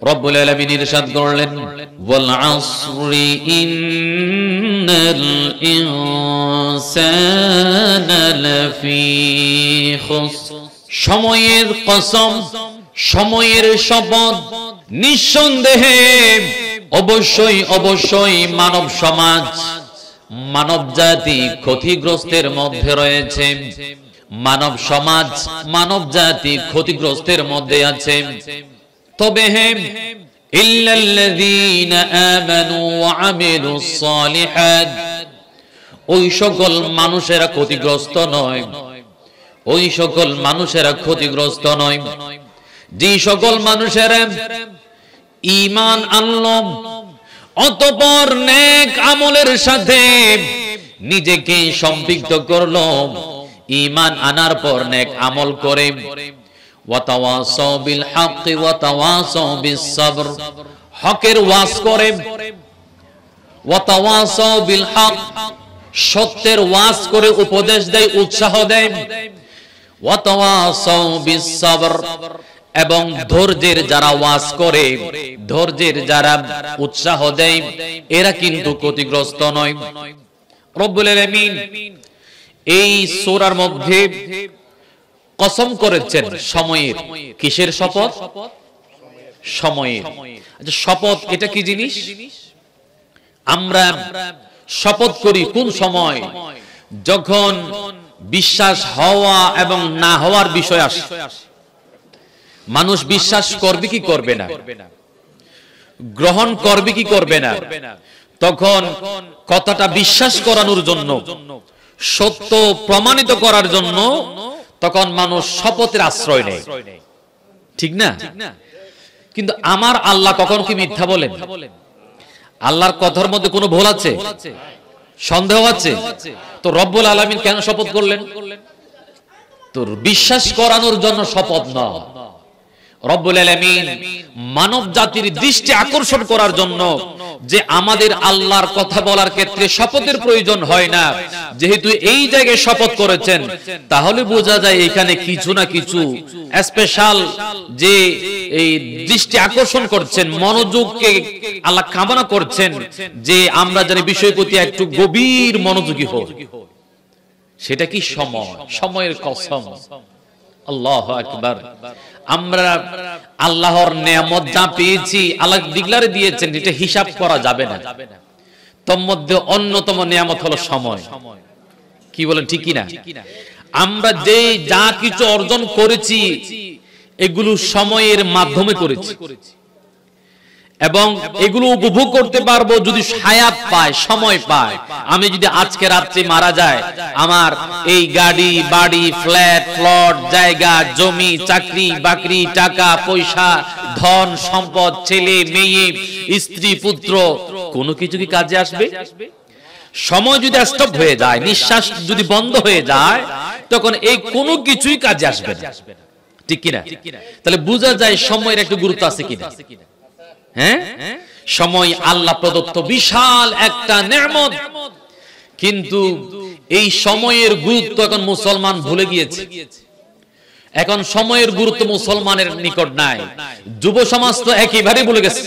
রব্বুল আলামিন ইরশাদ করলেন ওয়াল আসরি ইন্নাল ইনসানা লাফি খুসর। সময়ের কসম, সময়ের শপথ, নিঃসন্দেহে অবশ্যই অবশ্যই মানব সমাজ, মানব জাতি ক্ষতিগ্রস্তের মধ্যে রয়েছে। মানব সমাজ, মানব জাতি ক্ষতিগ্রস্তের মধ্যে আছে। তবে হে ইল্লাল্লাযীনা আমানু ওয়া আমিলুস সালিহাত, ওই সকল মানুষেরা ক্ষতিগ্রস্ত নয়, ওই সকল মানুষেরা ক্ষতিগ্রস্ত নয় যে সকল মানুষেরা ঈমান আনলো, অতঃপর নেক আমলের সাথে নিজেকে সম্পৃক্ত করলো, ঈমান আনার পর নেক আমল করে ওয়াতাওয়াসাউ বিল হক ওয়াতাওয়াসাউ বিস সবর, হকের ওয়াজ করে, ওয়াতাওয়াসাউ বিল হক, সত্যের ওয়াজ করে উপদেশ দেয়, উৎসাহ দেয়, ওয়াতাওয়াসাউ বিস সবর, এবং ধৈর্যের যারা ওয়াজ করে, ধৈর্যের যারা উৎসাহ দেয়, এরা কিন্তু ক্ষতিগ্রস্ত নয়। রব্বুল আলামিন এই সূরার মধ্যে কসম করেছেন সময়ের। কিসের শপথ? সময়ের। আচ্ছা, শপথ এটা কি জিনিস? আমরা শপথ করি কোন সময়? যখন বিশ্বাস হওয়া এবং না হওয়ার বিষয় আসে। মানুষ বিশ্বাস করবে কি করবে না, গ্রহণ করবে কি করবে না, তখন কথাটা বিশ্বাস করানোর জন্য, সত্য প্রমাণিত করার জন্য তখন মানুষ শপথের আশ্রয় নেয়, ঠিক না? কিন্তু আমার আল্লাহ কখন কি মিথ্যা বলেন? আল্লাহর কথার মধ্যে কোনো ভুল আছে? সন্দেহ আছে? তো রব্বুল আলামিন কেন শপথ করলেন? তো বিশ্বাস করানোর জন্য শপথ না, রব্বুল আলামিন মানব জাতির দৃষ্টি আকর্ষণ করার জন্য, যে আমাদের আল্লাহর কথা বলার ক্ষেত্রে শপথের প্রয়োজন হয় না, যেহেতু এই জায়গায় শপথ করেছেন, তাহলে বোঝা যায় এখানে কিছু না কিছু স্পেশাল যে এই দৃষ্টি আকর্ষণ করছেন, মনোযোগকে আল্লাহ কামনা করছেন যে আমরা যেন বিষয়ের প্রতি একটু গভীর মনোযোগী হই। সেটা কি সময়, সময়ের কসম। আল্লাহু আকবার। আমরা আল্লাহর নিয়ামত যা পেয়েছি, আল্লাহ ডিক্লারে দিয়েছেন, এটা হিসাব করা যাবে না। তোর মধ্যে অন্যতম নিয়ামত হলো সময়। কি বলেন, ঠিক কি না? আমরা যে যা কিছু অর্জন করেছি, এগুলো সময়ের মাধ্যমে করেছি, এবং এগুলো উপভোগ করতে পারবো যদি হায়াত পায়, সময় পায়। আমি যদি আজকে রাত্রে মারা যায়, আমার এই গাড়ি বাড়ি, ফ্ল্যাট প্লট, জায়গা জমি, চাকরি বাকরি, টাকা পয়সা, ধন সম্পদ, ছেলে মেয়ে, স্ত্রী পুত্র, কোনো কিছু কি কাজে আসবে? সময় যদি স্টপ হয়ে যায়, নিঃশ্বাস যদি বন্ধ হয়ে যায়, তখন এই কোনো কিছুই কাজে আসবে না, ঠিক কিনা? তাহলে বোঝা যায় সময়ের একটু গুরুত্ব আছে কিনা। হ্যাঁ, সময় আল্লাহ প্রদত্ত বিশাল একটা নেয়ামত, কিন্তু এই সময়ের গুরুত্ব এখন মুসলমান ভুলে গিয়েছে। এখন সময়ের গুরুত্ব মুসলমানের নিকট নাই, যুব সমাজ তো একেবারে ভুলে গেছে।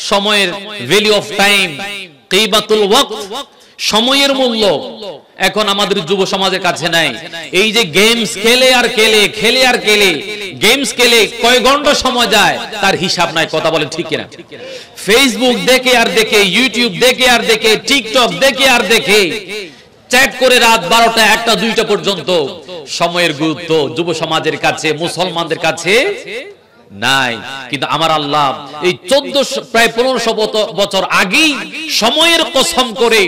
সময়ের ভ্যালু অফ টাইম, কিবাতুল ওয়াক্ত, সময়ের মূল্য এখন আমাদের যুব সমাজের কাছে নাই। এই যে গেমস খেলে আর খেলে, খেলে আর খেলে, গেমস খেলে কয় ঘন্টা সময় যায় তার হিসাব নাই। কথা বলেন ঠিক কিনা? ফেসবুক দেখে আর দেখে, ইউটিউব দেখে আর দেখে, টিকটক দেখে আর দেখে, চ্যাট করে রাত 12টা 1টা 2টা পর্যন্ত। সময়ের গুরুত্ব যুব সমাজের কাছে, মুসলমানদের কাছে নাই। কিন্তু আমার আল্লাহ এই 1400 প্রায় 1500 বছর আগেই সময়ের কসম করে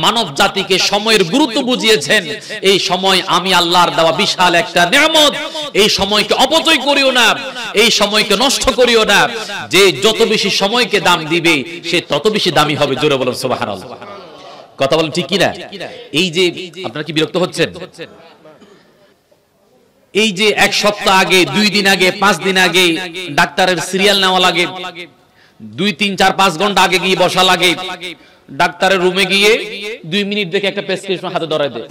মানব জাতিকে সময়ের গুরুত্ব বুঝিয়েছেন। এই সময় আমি আল্লাহর দেওয়া বিশাল একটা নিয়ামত, এই সময়কে অপচয় করিও না, এই সময়কে নষ্ট করিও না। যে যত বেশি সময়কে দাম দিবে, সে তত বেশি দামি হবে। জোরে বলুন সুবহানাল্লাহ। কথা বলেন ঠিক কিনা? এই যে আপনারা কি বিরক্ত হচ্ছেন? এই যে এক সপ্তাহ আগে, 2 দিন আগে, 5 দিন আগে ডাক্তারের সিরিয়াল নেওয়া লাগে, 2, 3, 4, 5 ঘন্টা আগে গিয়ে বসা লাগে, ডাক্তারের রুমে গিয়ে 2 মিনিট দেখে একটা প্রেসক্রিপশন হাতে ধরায় দেয়,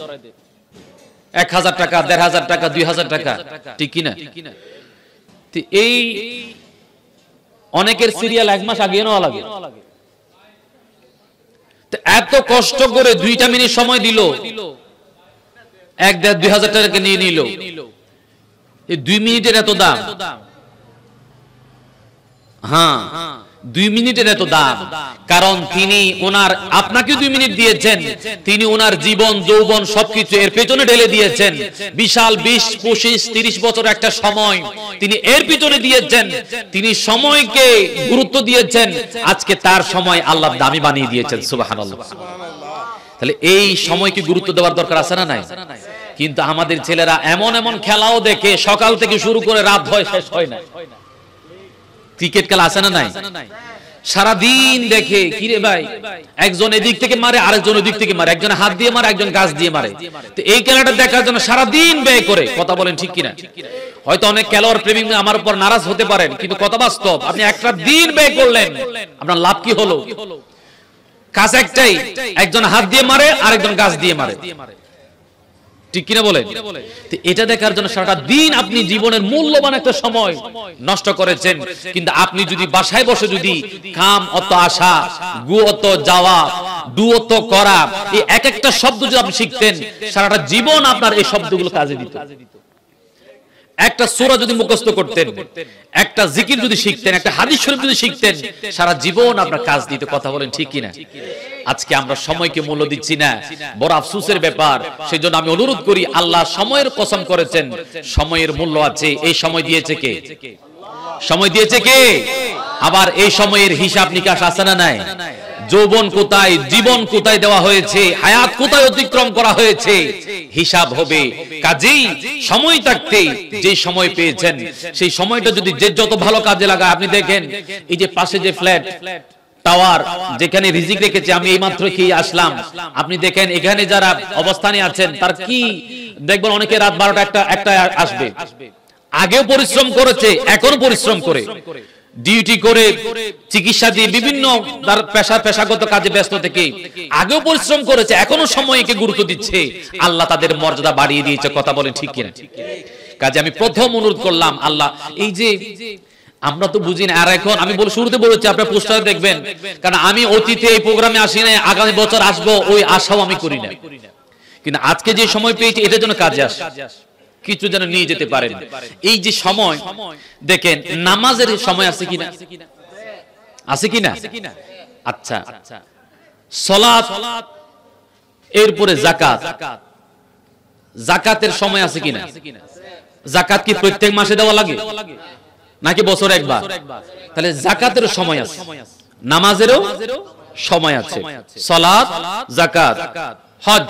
1000 টাকা, 1500 টাকা, 2000 টাকা, ঠিক কিনা? এই অনেকের সিরিয়াল 1 মাস আগে নেওয়া লাগে। এত কষ্ট করে 2টা মিনিট সময় দিল, 1-2,000 টাকা নিয়ে নিল। এই 2 মিনিটের এত দাম? হ্যাঁ, 2 মিনিটের এত দাম, কারণ তিনি ওনার আপনাকে 2 মিনিট দিয়েছেন, তিনি ওনার জীবন যৌবন সবকিছু এর পেছনে ঢেলে দিয়েছেন। বিশাল 20, 25, 30 বছর একটা সময় তিনি এর পিছনে দিয়েছেন। তিনি সময়কে গুরুত্ব দিয়েছেন, আজকে তার সময় আল্লাহ দামি বানিয়ে দিয়েছেন। সুবহানাল্লাহ। তাহলে এই সময়কে গুরুত্ব দেওয়ার দরকার আছে না নাই? কিন্তু আমাদের ছেলেরা এমন এমন খেলাও দেখে, সকাল থেকে শুরু করে রাত হয়, শেষ হয় না। ক্রিকেট খেলা আছে না নাই? সারা দিন দেখে, কি রে ভাই, একজন এদিক থেকে মারে, আরেকজন ওদিক থেকে মারে, একজন হাত দিয়ে মারে, একজন গাছ দিয়ে মারে। তো এই খেলাটা দেখার জন্য সারা দিন ব্যয় করে। কথা বলেন ঠিক কিনা? হয়তো অনেক খেলোয়াড় প্রেমিক আমার উপর নারাজ হতে পারেন, কিন্তু কথা বাস্তব। আপনি একটা দিন ব্যয় করলেন, আপনার লাভ কি হলো? কাজ একটাই, একজন হাত দিয়ে মারে, আরেকজন গাছ দিয়ে মারে। ঠিক কিনা বলেন? এটা দেখার জন্য সারাটা দিন আপনি জীবনের মূল্যবান একটা সময় নষ্ট করেছেন। কিন্তু আপনি যদি বাসায় বসে যদি কাম অত আসা, গু অত যাওয়া, ডু অত করা, এই এক একটা শব্দ যদি আপনি শিখতেন, সারাটা জীবন আপনার এই শব্দগুলো কাজে দিত। একটা সূরা যদি মুখস্থ করতেন, একটা জিকির যদি শিখতেন, একটা হাদিস শরীফ যদি শিখতেন, সারা জীবন আপনার কাজ দিতে। কথা বলেন ঠিক কিনা? আজকে আমরা সময়কে মূল্য দিচ্ছি না, বড় আফসোসের ব্যাপার। সেজন্য আমি অনুরোধ করি, আল্লাহ সময়ের কসম করেছেন, সময়ের মূল্য আছে। এই সময় দিয়েছে কে? সময় দিয়েছে কে? আবার এই সময়ের হিসাব নিকাশ আছে না নাই? যৌবন কোথায়, জীবন কোথায় দেওয়া হয়েছে, হায়াত কোথায় অতিক্রম করা হয়েছে, হিসাব হবে। কাজেই সময় থাকতে যে সময় পেয়েছেন, সেই সময়টা যদি যে যত ভালো কাজে লাগায়। আপনি দেখেন, এই যে পাশে যে ফ্ল্যাট টাওয়ার, যেখানে রিজিক রেখেছে, আমি এইমাত্র খেয়ে আসলাম। আপনি দেখেন এখানে যারা অবস্থানে আছেন, তার কি দেখবেন, অনেকে রাত 12টা, 1টা আসবে। আগেও পরিশ্রম করেছে, এখনো পরিশ্রম করে, ডিউটি করে, চিকিৎসা দিয়ে, বিভিন্ন তার পেশাগত কাজে ব্যস্ত থেকে আগেও পরিশ্রম করেছে, এখনো সময়কে গুরুত্ব দিচ্ছে। আল্লাহ তাদের মর্যাদা বাড়িয়ে দিয়েছে। কথা বলেন ঠিক কিনা? কাজে আমি প্রথম অনুরোধ করলাম, আল্লাহ এই যে আমরা তো বুঝি না। আর এখন আমি শুরুতে বলেছি, আপনার পোস্টারে দেখবেন, কারণ আমি অতীতে এই প্রোগ্রামে আসি না, আগামী বছর আসবো ওই আশাও আমি করি না। কিন্তু আজকে যে সময় পেয়েছি, এটার জন্য কাজে আসে, কিছু যেন নিয়ে যেতে পারেন। এই যে সময় দেখেন, নামাজের সময় আছে কিনা? আছে কিনা? আচ্ছা, সালাত, এরপরে যাকাত, যাকাতের সময় আছে কিনা? যাকাত কি প্রত্যেক মাসে দেওয়া লাগে নাকি বছরে একবার? তাহলে যাকাতের সময় আছে, নামাজেরও সময় আছে, সালাত, যাকাত, হজ,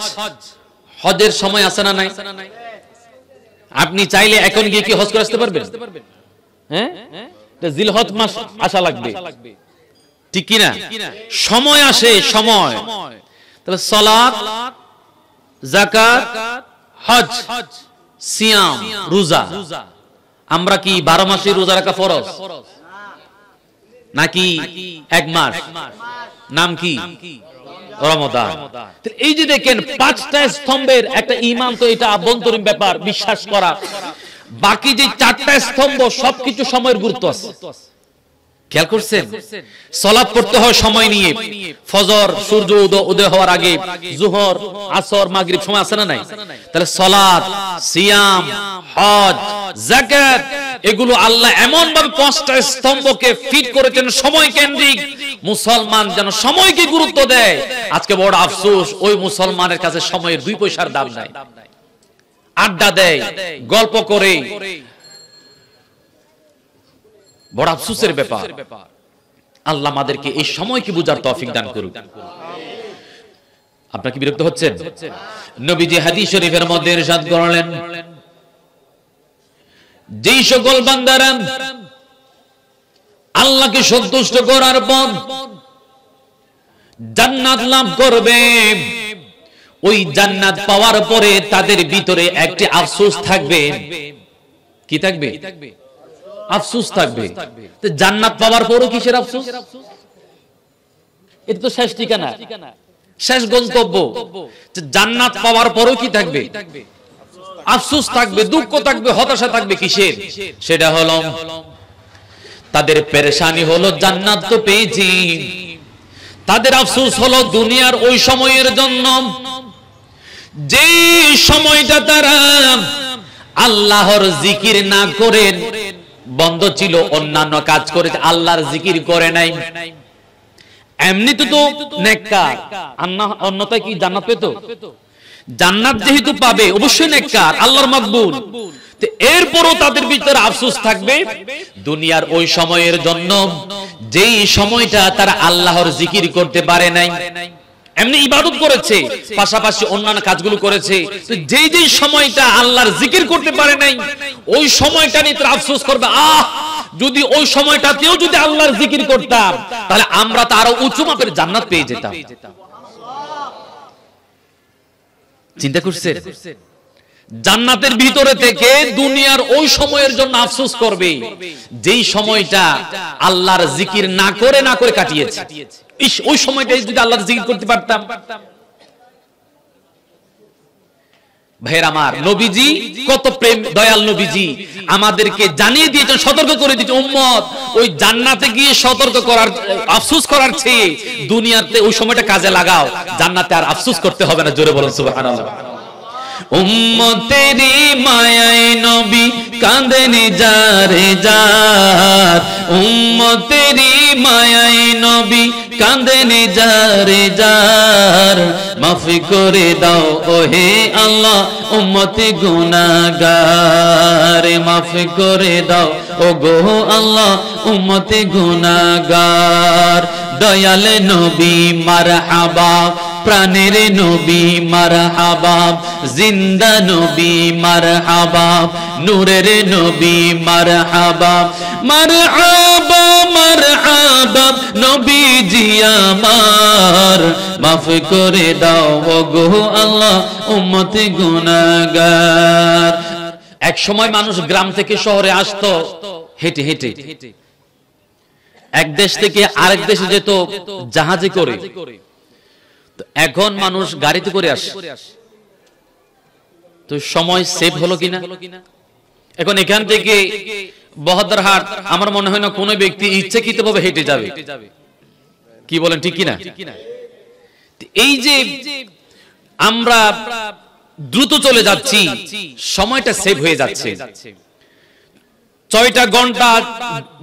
হজের সময় আছে না নাই? আপনি চাইলে এখন গিয়ে কি হজ করে আসতে পারবেন? হ্যাঁ, জিলহজ মাস আসা লাগবে, ঠিক কি না? সময় আসে, সময়। তাহলে সালাত, যাকাত, হজ, সিয়াম, রোজা। আমরা কি 12 মাসে রোজা রাখা ফরজ নাকি 1 মাস? নাম কি? রমাদান। এই যে দেখেন, 5টা স্তম্ভের একটা ঈমান, তো এটা আভ্যন্তরীণ ব্যাপার, বিশ্বাস করা। বাকি যে 4টা স্তম্ভ, সবকিছু সময়ের গুরুত্ব আছে। খেয়াল করছেন? সালাত পড়তে হয় সময় নিয়ে, ফজর সূর্য উদয় হওয়ার আগে, যোহর, আসর, মাগরিব সময় আছে না নাই? তাহলে সালাত, সিয়াম, হজ, যাকাত, এগুলো আল্লাহ এমন ভাবে 5টা স্তম্ভকে ফিট করেছেন সময় কেন্দ্রিক। মুসলমান যেন সময়কে গুরুত্ব দেয়। আজকে বড় আফসোস, ওই মুসলমানের কাছে সময়ের 2 পয়সার দাম নাই। আড্ডা দেয়, গল্প করে, বড় আফসোসের ব্যাপার। আল্লাহ আমাদেরকে এই সময়কে বুঝার তৌফিক দান করুন। আপনারা কি বিরক্ত হচ্ছেন? নবীজি হাদিস শরীফের মধ্যে ইরশাদ করলেন, যেই সকল বান্দারা আল্লাহকে সন্তুষ্ট করার পর জান্নাত লাভ করবে, ওই জান্নাত পাওয়ার পরে তাদের ভিতরে একটি আফসোস থাকবে। কি থাকবে? আফসোস থাকবে। তো জান্নাত পাওয়ার পরও কিসের আফসোস? এটা তো শেষ ঠিকানা, শেষ গন্তব্য। জান্নাত পাওয়ার পরও কি থাকবে? আফসোস থাকবে, দুঃখ থাকবে, হতাশা থাকবে। কিসের? সেটা হলো তাদের পেরেশানি হলো জান্নাত তো পেয়েছি, তাদের আফসোস হলো দুনিয়ার ওই সময়ের জন্য যে সময়টা তারা আল্লাহর জিকির না করে বন্ধ ছিল, অন্যান্য কাজ করে আল্লাহর জিকির করে নাই। এমনিতে তো নেককার, অন্যথায় কি জান্নাত পেত? জান্নাত যেহেতু পাবে অবশ্যই নেককার, আল্লাহর মাকবুল। এরপরও তাদের ভিতরে আফসোস থাকবে দুনিয়ার ওই সময়ের জন্য যেই সময়টা তারা আল্লাহর জিকির করতে পারে নাই। এমনি ইবাদত করেছে, পাশাপাশি অন্যান্য কাজগুলো করেছে, যেই যেই সময়টা আল্লাহর জিকির করতে পারে নাই ওই সময়টা নিয়ে তারা আফসোস করবে, যদি ওই সময়টাতেও যদি আল্লাহর জিকির করতাম তাহলে আমরা তো আরো উঁচু মাপের জান্নাত পেয়ে যেতাম। চিন্তা করছেন? জান্নাতের ভিতরে থেকে দুনিয়ার ওই সময়ের জন্য আফসোস করবে যেই সময়টা আল্লাহর জিকির না করে কাটিয়েছে। ওই সময়টা যদি আল্লাহর জিকির করতে পারতাম। ভাইয়ের আমার, নবীজি কত প্রেম দয়াল নবীজি আমাদেরকে জানিয়ে দিয়েছেন, সতর্ক করে দিয়েছেন, উম্মত ওই জান্নাতে গিয়ে সতর্ক করার আফসোস করার চেয়ে দুনিয়াতে ওই সময়টা কাজে লাগাও, জান্নাতে আর আফসোস করতে হবে না। জোরে বলুন সুবহানাল্লাহ। উম্মতেরি মায়ায় নবী কাঁদেন যারে যার, উম্মতেরি মায়ায় নবী কাঁদেন যারে যার, মাফ করে দাও ওহে আল্লাহ উম্মতি গুনাহগার, মাফ করে দাও ও গো আল্লাহ উম্মতি গুনাহগার। দয়াল নবী মারহাবা, প্রাণের নবী মারহাবা, জিন্দা নবী মারহাবা, নূরের নবী মারহাবা, মারহাবা মারহাবা নবীজি আমার, মাফ করে দাও ও গো আল্লাহ উম্মতি গুনাহগার। এক সময় মানুষ গ্রাম থেকে শহরে আসতো হেঁটে হেঁটে, এক দেশ থেকে আরেক দেশে যেত জাহাজে করে, এখন মানুষ গাড়িতে করে আসে। তো সময় সেভ হলো কিনা? এখন এখান থেকে বহদ্দারহাট আমার মনে হয় না কোনো ব্যক্তি ইচ্ছাকৃতভাবে হেঁটে যাবে, কি বলেন ঠিক কিনা? এই যে আমরা দ্রুত চলে যাচ্ছি, সময়টা সেভ হয়ে যাচ্ছে। 6টা ঘন্টা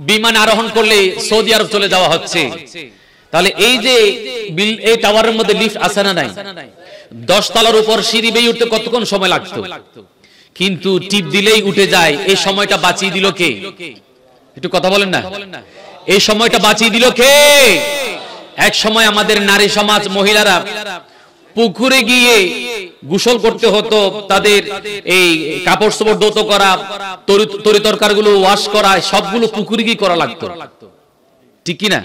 বিমানে আরোহণ করলে সৌদি আরব চলে যাওয়া হচ্ছে। তাহলে এই যে এই টাওয়ারের মধ্যে লিফট আছে না নাই, 10 তলার উপর সিঁড়ি বেয়ে উঠতে কতক্ষণ সময় লাগতো, কিন্তু টিপ দিলেই উঠে যায়। এই সময়টা বাঁচিয়ে দিল কে? একটু কথা বলেন না। এই সময়টা বাঁচিয়ে দিল কে? এক সময় আমাদের নারী সমাজ মহিলারা পুকুরে গিয়ে গোসল করতে হতো, তাদের এই কাপড় চোপড় ধৌত করা, তরি তরকারিগুলো ওয়াশ করা, সবগুলো পুকুরে গিয়ে করা লাগতো, ঠিক কিনা?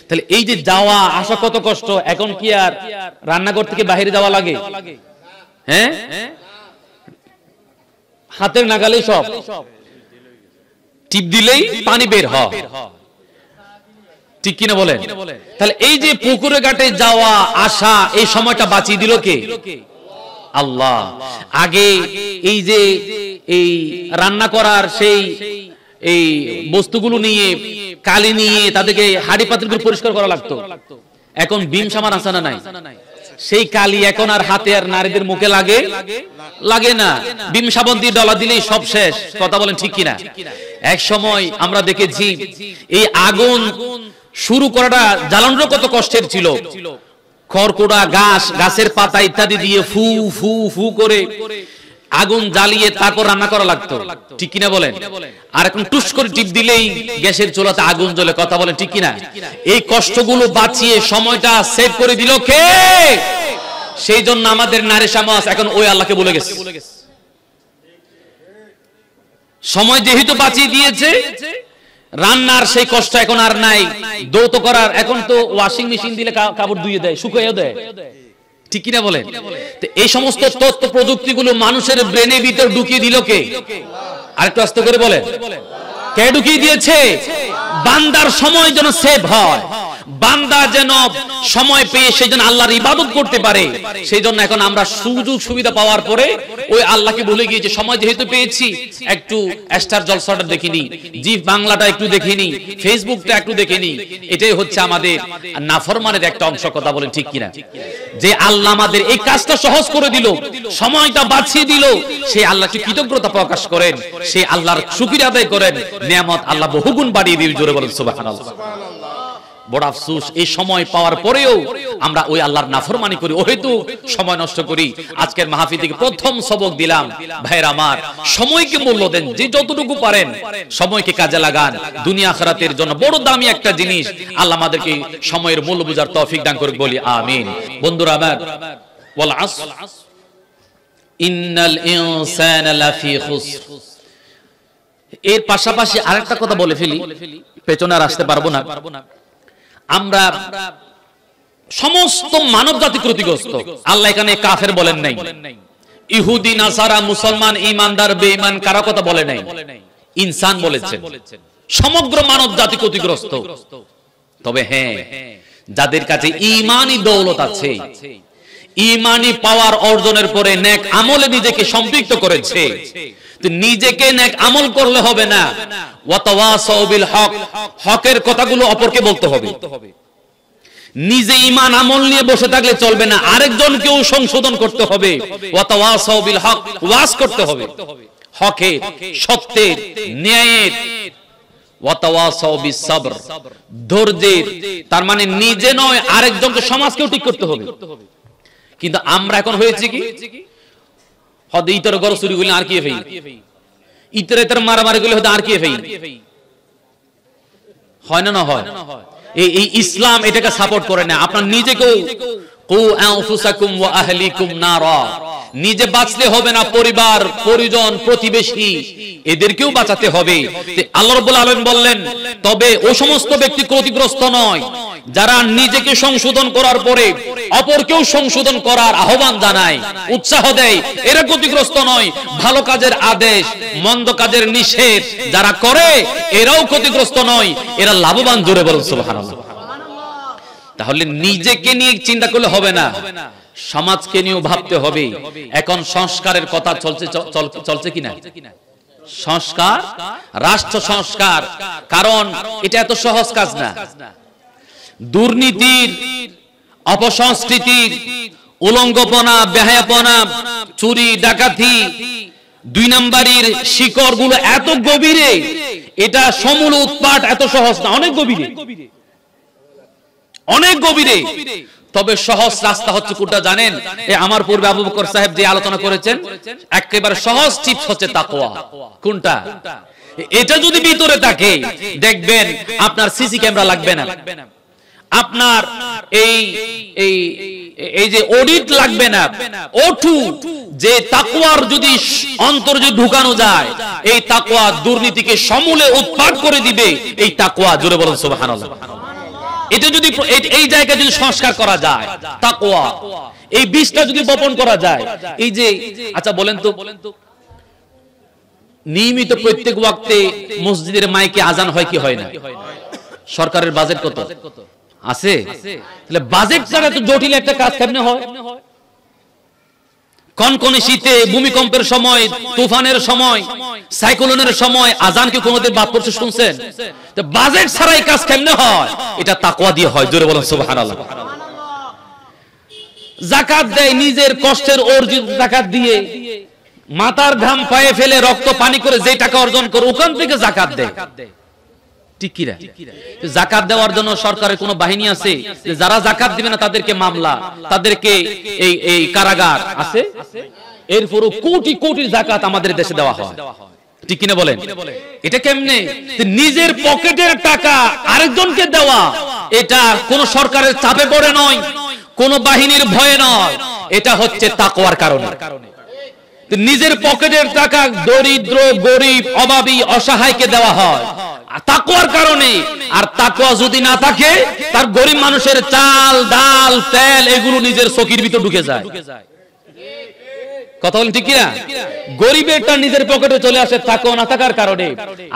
তাহলে এই যে যাওয়া আসা কত কষ্ট, এখন কি আর রান্নাঘর থেকে বাইরে যাওয়া লাগে? হ্যাঁ, হাতের নাগালে সব, টিপ দিলেই পানি বের হয়, ঠিক কিনা বলেন? তাহলে এই যে পুকুরে ঘাটে যাওয়া আসা এই সময়টা বাঁচিয়ে দিল কে? আল্লাহ। আগে এই যে এই রান্না করার সেই এই বস্তুগুলো নিয়ে, কালি নিয়ে তাদেরকে হাড়ি পাতিলগুলো পরিষ্কার করা লাগতো, এখন বিম সামান আছে না নাই, সেই কালি এখন আর হাতে আর নারীদের মুখে লাগে না, বিম সাবান দিয়ে ডলা দিলেই সব শেষ। কথা বলেন ঠিক কিনা? এক সময় আমরা দেখেছি এই আগুন শুরু করাটা, জ্বালানোটা কত কষ্টের ছিল। খড়কুড়া, গাছের পাতা ইত্যাদি দিয়ে ফু ফু ফু করে আগুন জ্বালিয়ে তারপর রান্না করা লাগতো, ঠিক কিনা বলেন? আর এখন টুস করে টিপ দিলেই গ্যাসের চুলাতে আগুন জ্বলে। কথা বলেন ঠিক কিনা? এই কষ্টগুলো বাঁচিয়ে সময়টা সেভ করে দিল কে? সেই জন্য আমাদের নারী সমাজ এখন ওই আল্লাহকে ভুলে গেছে। সময় যেহেতু বাঁচিয়ে দিয়েছে, রান্নার সেই কষ্ট এখন আর নাই, ধৌত করার এখন তো ওয়াশিং মেশিন দিলে কাপড় ধুয়ে দেয়, শুকিয়ে দেয়, ঠিক কিনা বলেন? এই সমস্ত তথ্য প্রযুক্তিগুলো মানুষের ব্রেনের ভিতর ঢুকিয়ে দিল কে? আরেকটু আস্তে করে বলেন, কে ঢুকিয়ে দিয়েছে? বান্দার সময় যেন সেভ হয়, বান্দা যেন সময় পেয়ে সেজন্য আল্লাহর ইবাদত করতে পারে। সেজন্য এখন আমরা সুযোগ সুবিধা পাওয়ার পরে ওই আল্লাহকে ভুলে গিয়েছি। সময় যেহেতু পেয়েছি একটু স্টার জলসাটা দেখিনি, জি বাংলাটা একটু দেখিনি, ফেসবুকটা একটু দেখিনি। এটাই হচ্ছে আমাদের নাফরমানের একটা অংশ। কথা বলেন ঠিক কিনা? যে আল্লাহ আমাদের এই কাজটা সহজ করে দিল, সময়টা বাঁচিয়ে দিল, সেই আল্লাহকে কৃতজ্ঞতা প্রকাশ করেন, সেই আল্লাহর শুকরিয়া আদায় করেন। নিয়ামত আল্লাহ বহুগুণ বাড়িয়ে দিবে। জোরে বলেন সুবহানাল্লাহ। বড় আফসোস, এই সময় পাওয়ার পরেও আমরা ওই আল্লাহর নাফরমানি করি, ওহেতু সময় নষ্ট করি। আজকের মাহফিল থেকে প্রথম সবক দিলাম, ভাইরা আমার, সময়কে মূল্য দেন। যে যতটুকু পারেন সময়কে কাজে লাগান। দুনিয়া আখিরাতের জন্য বড় দামি একটা জিনিস। আল্লাহ আমাদেরকে সময়ের মূল্য বুঝার তৌফিক দান করুক, বলি আমিন। বন্ধুরা আমার, ওয়াল আসর ইন্নাল ইনসানা লাফি খুসর। এর পাশাপাশি আরেকটা কথা বলে ফেলি, পেছনে আর আসতে পারবো না। আমরা সমস্ত মানব জাতি ক্ষতিগ্রস্ত। আল্লাহ এখানে কাফের বলেন নাই, ইহুদি নাসারা মুসলমান ঈমানদার বেঈমান কারো কথা বলে নাই, ইনসান বলেছেন। সমগ্র মানব জাতি ক্ষতিগ্রস্ত। তবে হ্যাঁ, যাদের কাছে ঈমানি দৌলত আছে, ঈমানি পাওয়ার অর্জনের পরে নেক আমলে নিজেকে সম্পৃক্ত করেছে, নিজেকে নেক আমল করলে হবে না, ওয়াতাওয়াসাউ বিল হক, হকের কথাগুলো অপরকে বলতে হবে। নিজে ঈমান আমল নিয়ে বসে থাকলে চলবে না, আরেকজনকেও সংশোধন করতে হবে। ওয়াতাওয়াসাউ বিল হক, ওয়াজ করতে হবে হকের, সত্যের, ন্যায়ের। ওয়াতাওয়াসাউ বিস সাবর, ধৈর্যের। তার মানে নিজে নয়, আরেকজনকে, সমাজকেও ঠিক করতে হবে। কিন্তু আমরা এখন হয়েছে কি, হয়তো ইতর গর চুরি করলে আর কি ফেই, ইতর ইতর মারামারি করলে হয়তো আর কি ফেই, হয় না? না হয়? এই ইসলাম এটাকে সাপোর্ট করে না। আপনার নিজেকেও কু আনফুসাকুম ওয়া আহলিকুম নারা, নিজে বাঁচলে হবে না, পরিবার, পরিজন, প্রতিবেশী এদেরকেও বাঁচাতে হবে। আল্লাহ রাব্বুল আলামিন বললেন, তবে ও সমস্ত ব্যক্তি ক্ষতিগ্রস্ত নয় যারা নিজেকে সংশোধন করার পরে অপরকেও সংশোধন করার আহ্বান জানায়, উৎসাহ দেয়, এরা ক্ষতিগ্রস্ত নয়। ভালো কাজের আদেশ, মন্দ কাজের নিষেধ যারা করে এরাও ক্ষতিগ্রস্ত নয়, এরা লাভবান। জোরে বলুন সুবহানাল্লাহ। তাহলে নিজেকে নিয়ে চিন্তা করলে হবে না, সমাজকে নিয়েও ভাবতে হবে। এখন সংস্কারের কথা চলছে কিনা? সংস্কার, রাষ্ট্র সংস্কার। কারণ এটা এত সহজ কাজ না। দুর্নীতির, অপসংস্কৃতির, উলঙ্গপনা, বেহায়াপনা, চুরি ডাকাতি, দুই নাম্বারির শিকড়গুলো এত গভীরে, এটা সমূল উৎপাট এত সহজ না, অনেক গভীরে, অনেক গভীরে। তবে সহজ রাস্তা হচ্ছে কোনটা জানেন? আমার পূর্বে আবু বকর সাহেব যে আলোচনা করেছেন, একেবারে সহজ টিপস হচ্ছে তাকওয়া। কোনটা? এটা যদি ভিতরে থাকে, দেখবেন আপনার সিসি ক্যামেরা লাগবে না, আপনার এই যে অডিট লাগবে না। ওঠু যে তাকওয়ার যদি অন্তর যদি ঢুকানো যায়, এই তাকওয়া দুর্নীতিকে সমূলে উৎপাট করে দিবে। এই তাকওয়া, জোরে বলুন সুবহানাল্লাহ। এটা যদি এই জায়গায় যদি সংস্কার করা যায়, তাকওয়া, এই বীজটা যদি বপন করা যায়, এই যে, আচ্ছা বলেন তো, নিয়মিত প্রত্যেক ওয়াক্তে মসজিদের মাইকে আজান হয় কি হয় না? সরকারের বাজেট কত আছে? তাহলে বাজেট ছাড়া তো জটিল একটা কাজ কেমনে হয়? কনকনে শীতে, ভূমিকম্পের সময়, তুফানের সময়, সাইক্লোনের সময় আজান কি কোনোদিন বাদ পড়ছে শুনছেন? তো বাজেট ছাড়া এই কাজ কেমনে হয়? এটা তাকওয়া দিয়ে হয়। জোরে বলুন সুবহানাল্লাহ। যাকাত দেয়, নিজের কষ্টের অর্জিত যাকাত দিয়ে, মাথার ঘাম পায়ে ফেলে রক্ত পানি করে যে টাকা অর্জন করে, ওখান থেকে যাকাত দেয়। ঠিক কি না? যাকাত দেওয়ার জন্য সরকারের কোন বাহিনী আছে? যারা যাকাত দিবে না তাদেরকে মামলা, তাদেরকে এই কারাগার আছে। এরপরও কোটি কোটি যাকাত আমাদের দেশে দেওয়া হয়। ঠিক কিনা বলেন? এটা কেমনে? নিজের পকেটের টাকা আরেকজনকে দেওয়া, এটা কোন সরকারের চাপে পড়ে নয়, কোন বাহিনীর ভয়ে নয়, এটা হচ্ছে তাকওয়ার কারণে। নিজের পকেটের টাকা দরিদ্র, গরিব, অভাবী, অসহায়কে দেওয়া হয় তাকওয়ার কারণে। আর তাকওয়া যদি না থাকে, তার গরিব মানুষের চাল, ডাল, তেল এগুলো নিজের চকির ভিতর ঢুকে যায়। কথা বলেন ঠিক কিনা? গরিবেরটা নিজের পকেটে চলে আসে তাকওয়া না থাকার কারণে,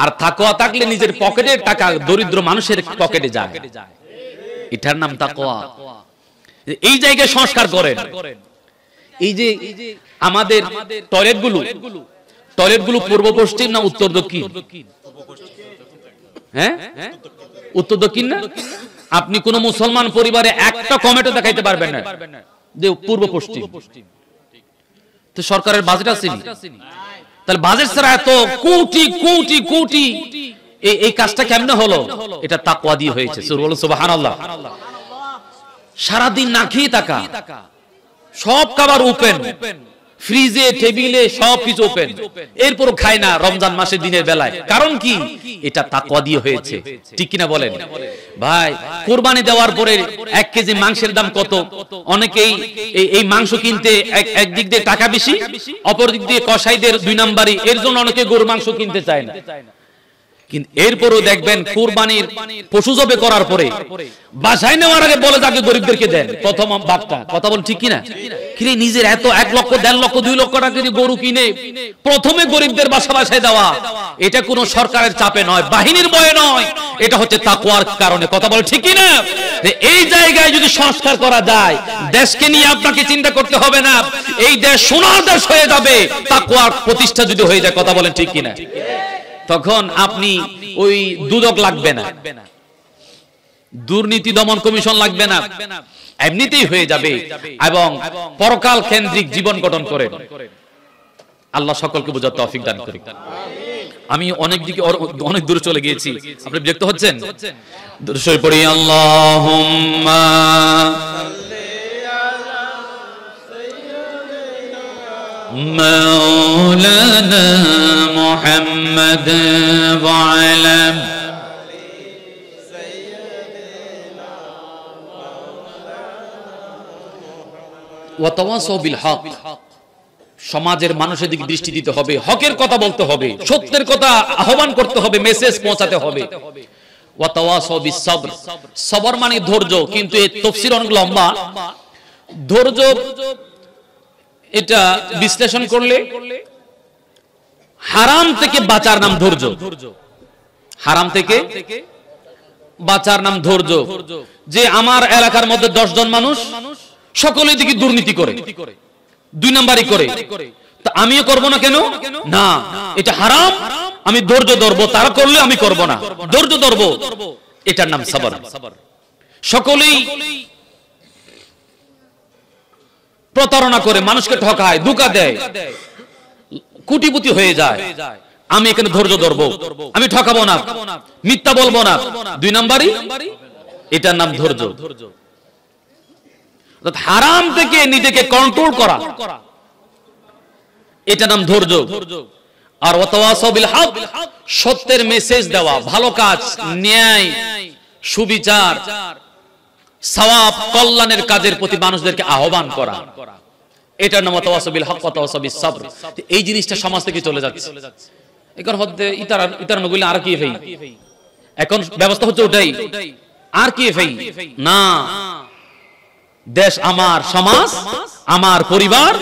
আর তাকওয়া থাকলে নিজের পকেটের টাকা দরিদ্র মানুষের পকেটে যায়। এটার নাম তাকওয়া। এই জায়গায় সংস্কার করেন। এই যে আমাদের টয়লেটগুলো পূর্ব পশ্চিম না উত্তর দক্ষিণ? হ্যাঁ, উত্তর দক্ষিণ না? আপনি কোন মুসলমান পরিবারে একটা কমেন্টও দেখাইতে পারবেন না যে পূর্ব পশ্চিম। তো সরকারের বাজেট আছে নি? তাহলে বাজেট ছাড়া এত কোটি কোটি কোটি এই কাজটা কেমনে হলো? এটা তাকওয়া দিয়ে হয়েছে। সুবহানাল্লাহ। সারাদিন না খেয়ে থাকা, সব খাবার ওপেন, ফ্রিজে টেবিলে সবকিছু ওপেন, এরপরও খায় না রমজান মাসের দিনের বেলায়। কারণ কি? এটা তাকওয়া দিয়ে হয়েছে। ঠিক কিনা বলেন ভাই? কুরবানি দেওয়ার পরে 1 কেজি মাংসের দাম কত? অনেকেই এই মাংস কিনতে একদিক দিয়ে টাকা বেশি, অপর দিক দিয়ে কসাইদের 2 নাম্বারই, এর জন্য অনেকে গরুর মাংস কিনতে চায় না। কিন্তু এরপরও দেখবেন কুরবানির পশু জবে করার পরে বাসায় নেওয়ার আগে বলে যাকে গরিবদেরকে দেন প্রথম ভাগটা। কথা বল ঠিক কিনা? কিরে নিজের এত 1 লক্ষ 1.5 লক্ষ 2 লক্ষ টাকা দিয়ে গরু কিনে প্রথমে গরিবদের বাসায় দেওয়া, এটা কোনো সরকারের চাপে নয়, বাহিনীর ভয়ে নয়, এটা হচ্ছে তাকওয়ার কারণে। কথা বল ঠিক কিনা? এই জায়গায় যদি সংস্কার করা যায়, দেশকে নিয়ে আপনাকে চিন্তা করতে হবে না, এই দেশ সোনার দেশ হয়ে যাবে তাকওয়ার প্রতিষ্ঠা যদি হয়ে যায়। কথা বলেন ঠিক কিনা? তখন আপনি ওই দুদক লাগবে না, দুর্নীতি দমন কমিশন লাগবে না, এমনিতেই হয়ে যাবে এবং পরকাল কেন্দ্রিক জীবন গঠন করেন। আল্লাহ সকলকে বোঝার তৌফিক দান করুন। আমি অনেক দূরে চলে গিয়েছি, আপনি বিরক্ত হচ্ছেন? দরুদ শরীফ পড়ি। আল্লাহুম্মা مولانا محمد وعلى وتواصوا بالحق। সমাজের মানুষের দিকে দৃষ্টি দিতে হবে, হকের কথা বলতে হবে, সত্যের কথা আহ্বান করতে হবে, মেসেজ পৌঁছাতে হবে। ওয়াতাওয়াসাউ বিস-সাবর, সবর মানে ধৈর্য, কিন্তু এই তাফসীর অনেক লম্বা। ধৈর্য এটা বিশ্লেষণ করলে হারাম থেকে বাঁচার নাম ধৈর্য, হারাম থেকে বাঁচার নাম ধৈর্য। যে আমার এলাকার মধ্যে 10 জন মানুষ সকলেই দেখি দুর্নীতি করে, 2 নাম্বারই করে, তা আমিও করব না কেন? না, এটা হারাম, আমি ধৈর্য ধরবো, তারা করলে আমি করব না, ধৈর্য ধরবো, এটার নাম সবর। সকলেই প্রতারণা করে, মানুষকে ঠকায়, ধোঁকা দেয়, কোটিপতি হয়ে যায়, আমি এখানে ধৈর্য ধরবো, আমি ঠকাবো না, মিথ্যা বলবো না, 2 নাম্বারই, এটার নাম ধৈর্য। হারাম থেকে নিজেকে কন্ট্রোল করা, এটা নাম ধৈর্য। আর ওয়াতাওয়াসাউ বিল হক, সত্যের মেসেজ দেওয়া, ভালো কাজ, ন্যায়, সুবিচার, সওয়াব, কল্যাণের কাজের প্রতি মানুষদেরকে আহ্বান করা, এটার নাম ওয়াতাওয়াসাউ বিল হক ওয়াতাওয়াসাউ বিস সাবর। এই জিনিসটা সমাজ থেকে চলে যাচ্ছে। এখন হচ্ছে ইতার নগুলি আর কি ভাই, এখন ব্যবস্থা হচ্ছে ওটাই, আর কি ভাই না, দেশ আমার, সমাজ আমার, পরিবার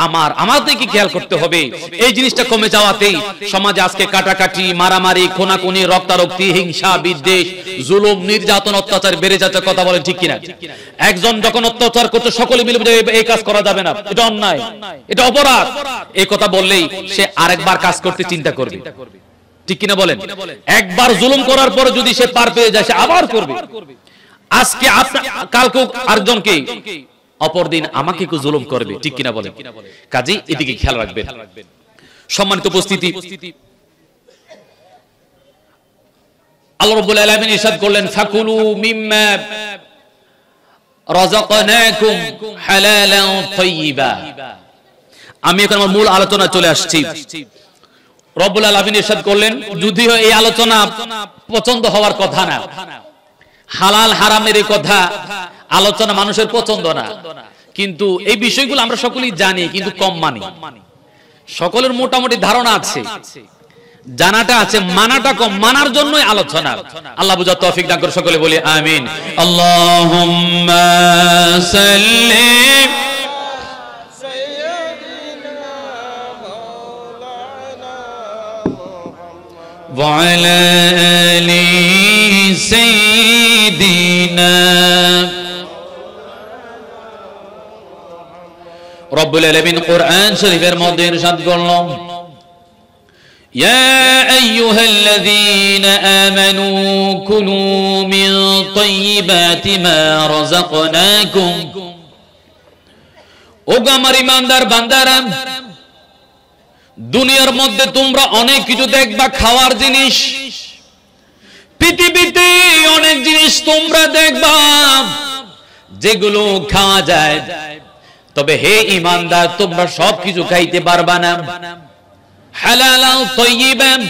আমার, আমাদেরকে খেয়াল করতে হবে। এই জিনিসটা কমে যাওয়াতেই সমাজে আজকে কাটাকাটি, মারামারি, খুনাখুনি, রক্তারক্তি, হিংসা, বিদ্বেষ, জুলুম, নির্যাতন, অত্যাচার বেড়ে যাচ্ছে। কথা বলেন ঠিক কিনা? একজন যখন অত্যাচার করতে সকলে মিলে এই কাজ করা যাবে না, এটা অন্যায়, এটা অপরাধ, এই কথা বললেই সে আরেকবার কাজ করতে চিন্তা করবে। ঠিক কিনা বলেন? একবার জুলুম করার পরে যদি সে পার পেয়ে যায়, সে আবার করবে। আজকে কালকে আরেকজনকে, অপরদিন আমাকে কেউ জুলুম করবে। ঠিক কিনা বলেন? কাজেই এদিকে খেয়াল রাখবেন। সম্মানিত উপস্থিতি, আল্লাহ রাব্বুল আলামিন ইরশাদ করলেন, ফাকুলু মিম্মা রাযাকনাকুম হালালান তাইয়্যিবা। আমি এখন আমার মূল আলোচনা চলে আসছি। রব্বুল আলামিন ইরশাদ করলেন, যদিও এই আলোচনা পছন্দ হওয়ার কথা না, হালাল হারামের এই কথা আলোচনা মানুষের পছন্দ না, কিন্তু এই বিষয়গুলো আমরা সকলেই জানি, কিন্তু কম মানি। সকলের মোটামুটি ধারণা আছে, জানাটা আছে, মানাটা কম, মানার জন্যই আলোচনা। আল্লাহ বুঝার তৌফিক দান করে, সকলে বলি আমিন। আল্লাহুম্মা সাল্লি ওয়া আলা আলি সাইয়্যিদিনা রব্বুল আলামিন কোরআন শরীফের মধ্যে ইরশাদ করলেন, ইয়া আইয়ুহাল্লাযীনা আমানু কুলু মিন তাইয়্যিবাতি মা রাযাকনাকুম। ও আমার ঈমানদার বান্দারা, দুনিয়ার মধ্যে তোমরা অনেক কিছু দেখবা, খাওয়ার জিনিস, পৃথিবীতে অনেক জিনিস তোমরা দেখবা যেগুলো খাওয়া যায়, তবে হে ঈমানদার তোমরা সবকিছু খাইতে পারবা না। হালালান তাইয়্যিবান,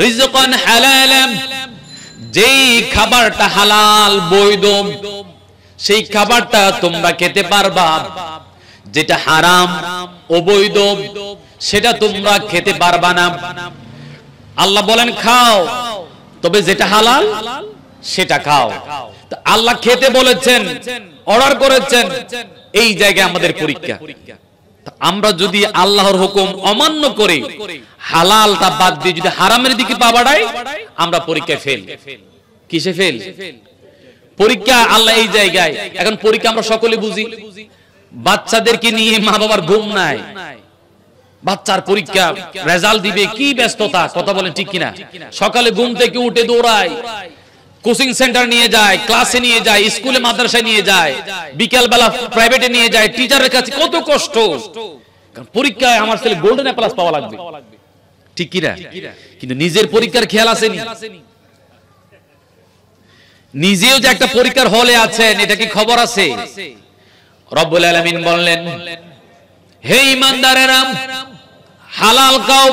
রিজকান হালালান, যেই খাবারটা হালাল বৈধ সেই খাবারটা তোমরা খেতে পারবা, যেটা হারাম অবৈধ সেটা তোমরা খেতে পারবা না। আল্লাহ বলেন খাও, তবে যেটা হালাল সেটা খাও। তো আল্লাহ খেতে বলেছেন, অর্ডার করেছেন, এই জায়গায় আমাদের পরীক্ষা। আমরা যদি আল্লাহর হুকুম অমান্য করে হালালটা বাদ দিয়ে যদি হারামের দিকে পা বাড়াই, আমরা পরীক্ষায় ফেল। কিসে ফেল? পরীক্ষা আল্লাহ এই জায়গায়। এখন পরীক্ষা আমরা সকলে বুঝি, বাচ্চাদেরকে নিয়ে মা বাবার ঘুম নাই, বাচ্চার পরীক্ষা রেজাল্ট দিবে, কি ব্যস্ততা, কথা বলেন ঠিক কিনা? সকালে ঘুম থেকে উঠে দৌড়ায়, কোচিং সেন্টার নিয়ে যায়, ক্লাসে নিয়ে যায়, স্কুলে মাদ্রাসায় নিয়ে যায়, বিকেল বেলা প্রাইভেটে নিয়ে যায়, টিচারের কাছে কত কষ্ট। কারণ পরীক্ষায় আমার ছেলে গোল্ডেন প্লাস পাওয়া লাগবে, ঠিক কিনা? কিন্তু নিজের পরীক্ষার খেয়াল আসেনি। নিজেও যে একটা পরীক্ষার হলে আছেন, এটা কি খবর আছে? রব্বুল আলামিন বললেন, হে ঈমানদারেরা, হালাল খাও,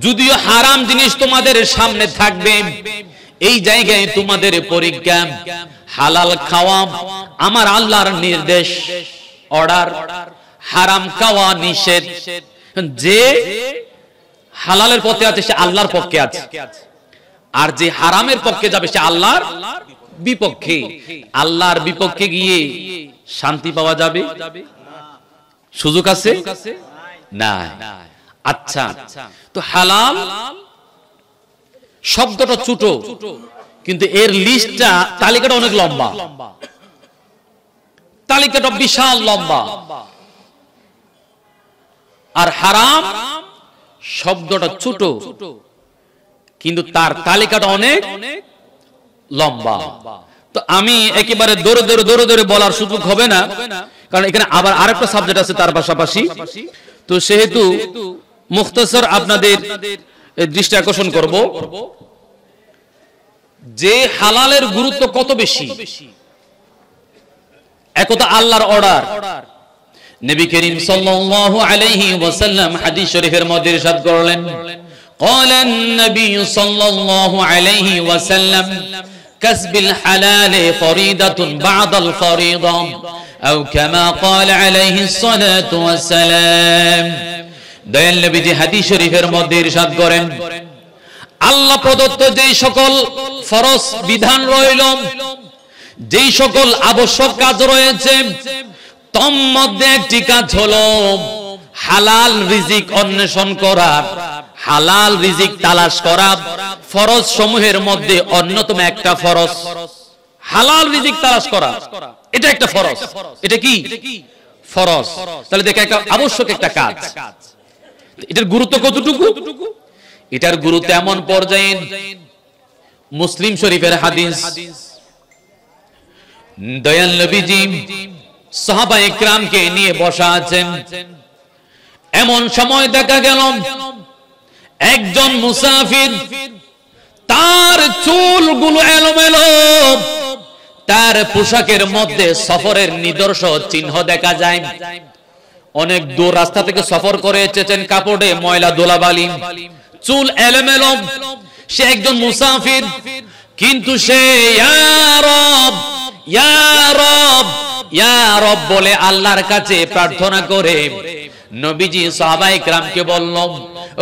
যদিও হারাম জিনিস তোমাদের সামনে থাকবে, এই জায়গায় তোমাদের পরীক্ষা। হালাল খাওয়া আমার আল্লাহর নির্দেশ, অর্ডার, হারাম খাওয়া নিষেধ। যে হালালের পথে আছে সে আল্লাহর পক্ষে আছে, আর যে হারামের পক্ষে যাবে সে আল্লাহর বিপক্ষে। আল্লাহর বিপক্ষে গিয়ে শান্তি পাওয়া যাবে? সুযোগ আছে না। আচ্ছা, তো হালাল শব্দটা ছোট, কিন্তু এর লিস্টটা, তালিকাটা অনেক লম্বা, তালিকাটা বিশাল লম্বা। আর হারাম শব্দটা ছোট, কিন্তু তার তালিকাটা অনেক লম্বা। তো আমি একেবারে দৌড়ে দৌড়ে বলার সুযোগ হবে না, কারণ এখানে আবার আরেকটা সাবজেক্ট আছে তার পাশাপাশি। তো সেহেতু মুখতাসার আপনাদের দৃষ্টি আকর্ষণ করব যে হালালের গুরুত্ব কত বেশি। একথা আল্লাহর অর্ডার, নবী করিম সাল্লাল্লাহু আলাইহি ওয়াসাল্লাম হাদিস শরীফের মধ্যে ইরশাদ করলেন, قال النبي صلى الله عليه وسلم كسب الحلال فريضة بعد الفريضة أو كما قال عليه الصلاة والسلام। দয়াল নবীজি হাদিস শরীফের মধ্যে ইরশাদ করেন, আল্লাহ প্রদত্ত যেই সকল ফরজ বিধান রইল, যেই সকল আবশ্যক কাজ রয়েছে, তার মধ্যে একটি কাজ হলো হালাল রিজিক অন্বেষণ করা, হালাল রিজিক তালাশ করা। ফরজ সমূহের মধ্যে অন্যতম একটা ফরজ হালাল রিজিক তালাশ করা, এটা একটা ফরজ। এটা কি ফরজ? তাহলে দেখে একটা আবশ্যক একটা কাজ। এটার গুরুত্ব কতটুকু? এটার গুরুত্ব এমন পর্যায়ে, মুসলিম শরীফের হাদিস, দয়াল নবীজি সাহাবায়ে কিরামকে নিয়ে বসা আছেন। এমন সময় দেখা গেল একজন মুসাফির, তার চুলগুলো এলোমেলো, তার পোশাকের মধ্যে সফরের নিদর্শন চিহ্ন দেখা যায়। অনেক দূর রাস্তা থেকে সফর করে এসেছেন, কাপড়ে ময়লা ধুলাবালি, চুল এলোমেলো। সে একজন মুসাফির, কিন্তু সে ইয়া রব ইয়া রব ইয়া রব বলে আল্লাহর কাছে প্রার্থনা করে। নবীজি সাহাবায়ে কিরামকে বলল,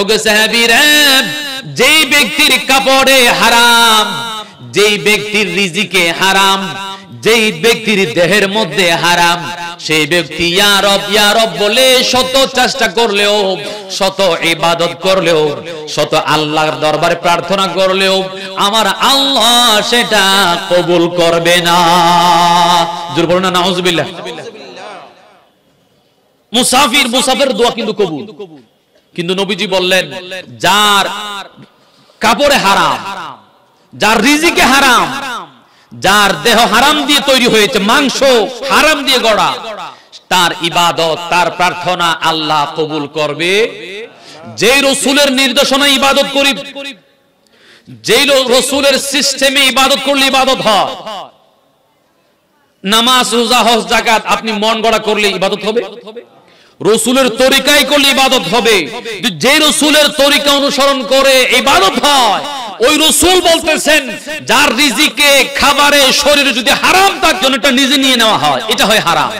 ওগো সাহাবীরা, যেই ব্যক্তির কাপড়ে হারাম, যেই ব্যক্তির রিজিকে হারাম, যেই ব্যক্তির দেহের মধ্যে হারাম, সেই ব্যক্তি ইয়া রব বলে শত চেষ্টা করলেও, শত ইবাদত করলেও, শত আল্লাহর দরবারে প্রার্থনা করলেও আমার আল্লাহ সেটা কবুল করবে না। জোরে বলুন না নাউজুবিল্লাহ। মুসাফির দোয়া কিন্তু কবুল। কিন্তু নবীজি বললেন, যার কাপড়ে হারাম, যার রিজিকে হারাম, যার দেহ হারাম দিয়ে তৈরি হয়েছে, মাংস হারাম দিয়ে গড়া, তার ইবাদত, তার প্রার্থনা আল্লাহ কবুল করবে। যেই রাসূলের নির্দেশনা ইবাদত করি, যেই রাসূলের সিস্টেমে ইবাদত করলে ইবাদত হয়, নামাজ, রোজা, হজ, যাকাত আপনি মন গড়া করলে ইবাদত হবে? রাসূলের তরিকায় করলে ইবাদত হবে। যে রাসূলের তরিকা অনুসরণ করে ইবাদত হয়, ওই রাসূল বলতেছেন যার রিজিকে, খাবারে, শরীরে যদি হারাম তার জন্য এটা নিজে নিয়ে নেওয়া হয়, এটা হয় হারাম।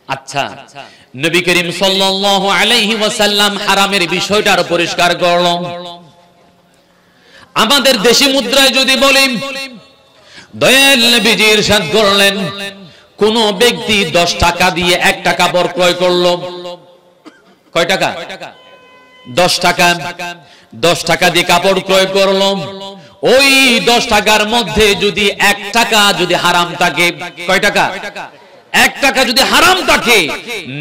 আচ্ছা, নবী করিম সাল্লাল্লাহু আলাইহি ওয়াসাল্লাম হারামের বিষয়টার পরিষ্কার করলেন। আমাদের দেশি মুদ্রায় যদি বলি, দয়াল নবীজি ইরশাদ করলেন, কোন ব্যক্তি 10 টাকা দিয়ে একটা কাপড় ক্রয় করলো, কয় টাকা? 10 টাকা। 10 টাকা দিয়ে কাপড় ক্রয় করলো, ওই 10 টাকার মধ্যে যদি 1 টাকা যদি হারাম থাকে, কয় টাকা? 1 টাকা যদি হারাম থাকে,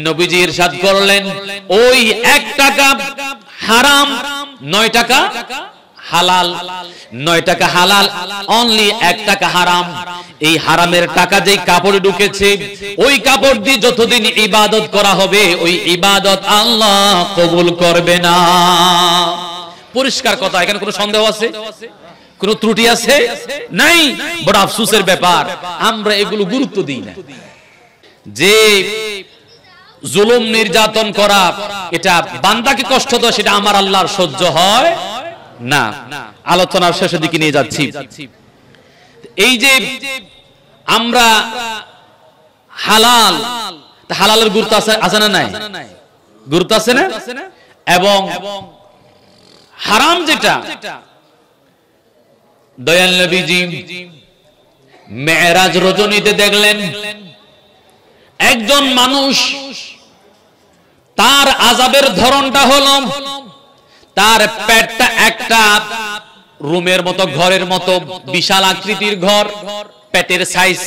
নবীজি ইরশাদ করলেন ওই 1 টাকা হারাম, 9 টাকা হালাল। 9 টাকা হালাল, অনলি 1 টাকা হারাম। এই হারামের টাকা যেই কাপড়ে ঢুকেছে, ওই কাপড় দিয়ে যতদিন ইবাদত করা হবে, ওই ইবাদত আল্লাহ কবুল করবে না। পরিষ্কার কথা। এখানে কোনো সন্দেহ আছে? কোনো ত্রুটি আছে? নাই। বড় আফসোসের ব্যাপার, আমরা এগুলো গুরুত্ব দিই না। যে জুলুম নির্যাতন করা, এটা বান্দাকে কষ্ট দেওয়া, সেটা আমার আল্লাহর সহ্য হয় না। আলোচনার শেষের দিকে নিয়ে যাচ্ছি। এই যে আমরা হালাল, হালালের গুরুত্ব আছে না নাই? গুরুত্ব আছে না? এবং হারাম যেটা, দয়াল নবীজি মেরাজ রজনীতে দেখলেন একজন মানুষ, তার আযাবের ধরনটা হলো, তার পেটটা একটা রুমের মতো, ঘরের মতো বিশাল আকৃতির ঘর, পেটের সাইজ।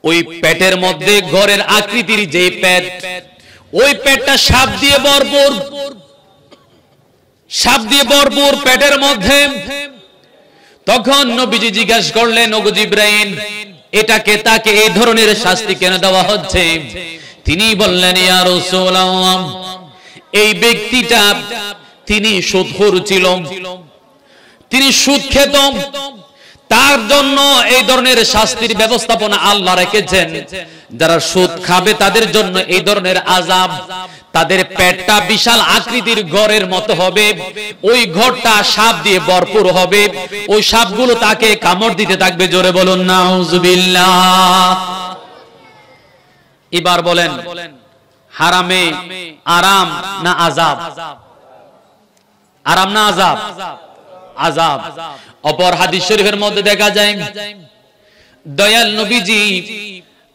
ওই পেটের মধ্যে ঘরের আকৃতির যে পেট, ওই পেটটা সাপ দিয়ে ভরপুর, সাপ দিয়ে ভরপুর পেটের মধ্যে। তখন নবীজি জিজ্ঞাসা করলেন, ওগো জিবরাইল, এটাকে তাকে এই ধরনের শাস্তি কেন দেওয়া হচ্ছে? তিনি বললেন, ইয়া রাসূলুল্লাহ, এই ব্যক্তিটা তিনি সুদখোর ছিল, তিনি সুদ খেত, তার জন্য এই ধরনের শাস্তির ব্যবস্থাপনা আল্লাহ রেখেছেন। যারা সুদ খাবে তাদের জন্য এই ধরনের আযাব। তাদের পেটটা বিশাল আকৃতির ঘরের মতো হবে, ওই ঘরটা সাপ দিয়ে ভরপুর হবে, ওই সাপগুলো তাকে কামড় দিতে থাকবে। জোরে বলুন নাউযুবিল্লাহ। এবার বলেন, হারামে আরাম না আযাব? আরাম না আযাব? আযাব। অপর হাদিস শরীফের মধ্যে দেখা যায়, দয়াল নবীজি,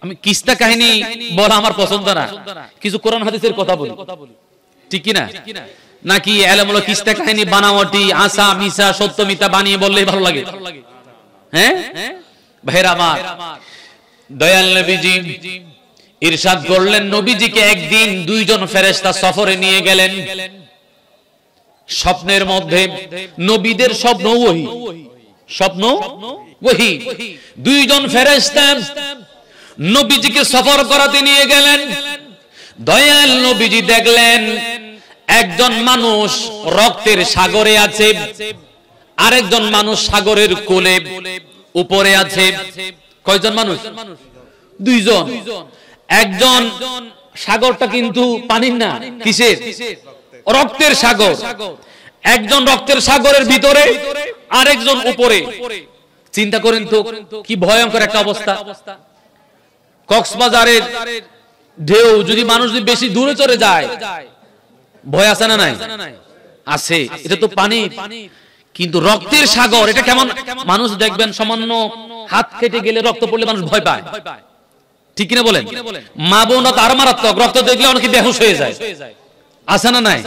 আমি কিস্তা কাহিনী বলা আমার পছন্দ না, কিছু কোরআন হাদিসের কথা বলি, ঠিক কি না? নাকি এলোমেলো কিস্তা কাহিনী বানাওয়াটি, আসা মিছা সত্য মিথ্যা বানিয়ে বললেই ভালো লাগে? হ্যাঁ ভাইরা আমার, দয়াল নবীজি ইরশাদ করলেন, নবীজিকে একদিন 2 জন ফেরেশতা সফরে নিয়ে গেলেন। স্বপ্নের মধ্যে, নবীদের স্বপ্ন ওহী, স্বপ্ন ওহী। 2 জন ফেরেশতা নবীজিকে সফর করাতে নিয়ে গেলেন। দয়াল নবীজি দেখলেন একজন মানুষ রক্তের সাগরে আছে, আরেকজন মানুষ সাগরের কোলে উপরে আছে। কয়জন মানুষ? 2 জন। একজন, সাগরটা কিন্তু পানির না, কিসের? রক্তের সাগর। একজন রক্তের সাগরের ভিতরে, আরেকজন উপরে। চিন্তা করেন তো কি ভয়ঙ্কর একটা অবস্থা। কক্সবাজারের ঢেউ যদি মানুষ বেশি দূরে চলে যায়, ভয় আছে না নাই? আছে। এটা তো পানি, কিন্তু রক্তের সাগর, এটা কেমন? মানুষ দেখবেন সামান্য হাত কেটে গেলে রক্ত পড়লে মানুষ ভয় পায়, ঠিক কিনা বলেন? মা বোনরা তো আরো মারাত্মক, রক্ত দেখলে অনেকে বেহুশ হয়ে যায়, আছে না নাই?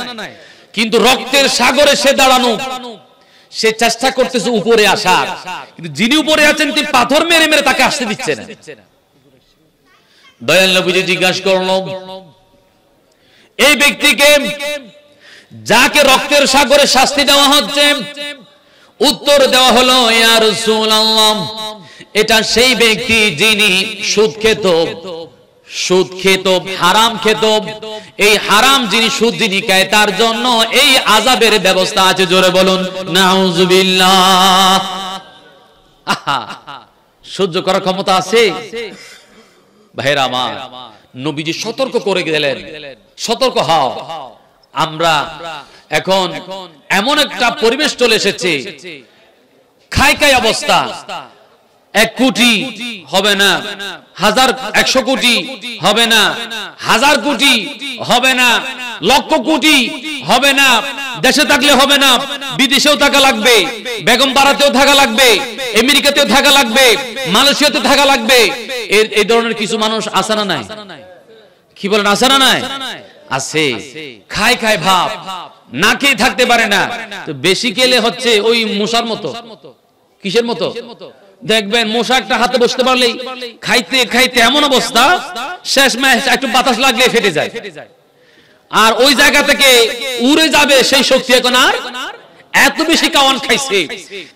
কিন্তু রক্তের সাগরে সে দাঁড়ানো, সে চেষ্টা করতেছে উপরে আসার, কিন্তু যিনি উপরে আছেন তিনি পাথর মেরে মেরে তাকে আসতে দিচ্ছে না। দয়াল নবীজি জিজ্ঞাসা করলো, এই ব্যক্তিকে যাকে রক্তের সাগরে শাস্তি দেওয়া হচ্ছে, উত্তর দেওয়া হলো, ইয়া রাসূলুল্লাহ, এটা সেই ব্যক্তি যিনি সুদ খেত, হারাম খেত। এই হারাম যিনি, সুদ যিনি খায়, তার জন্য এই আযাবের ব্যবস্থা আছে। জোরে বলুন নাউযুবিল্লাহ। সহ্য করার ক্ষমতা আছে? ভাইরা আমার, নবীজি সতর্ক করে গেলেন, সতর্ক হও। আমরা এখন এমন একটা পরিবেশ চলে এসেছে, খাই অবস্থা। 1 কোটি হবে না, 100 কোটি হবে না, 1000 কোটি হবে না, লক্ষ কোটি হবে না। দেশে থাকলে হবে না, বিদেশেও থাকা লাগবে, বেগম পাড়াতেও থাকা লাগবে, আমেরিকাতেও থাকা লাগবে, মালয়েশিয়াতে থাকা লাগবে। এই ধরনের কিছু মানুষ আছে না নাই? কি বলেন, আছে না নাই? আছে। খাই ভাব, না খেয়ে থাকতে পারে না। তো বেশি খেলে হচ্ছে ওই মশার মতো। কিসের মতো? দেখবেন মশা একটা হাতে বসতে পারলেই খাইতে খাইতে এমন অবস্থা, শেষ ম্যাচ একটু বাতাস লাগলে ফেটে যায়, আর ওই জায়গা থেকে উড়ে যাবে সেই শক্তি এখন আর। এত বেশি কাওয়ান খাইছে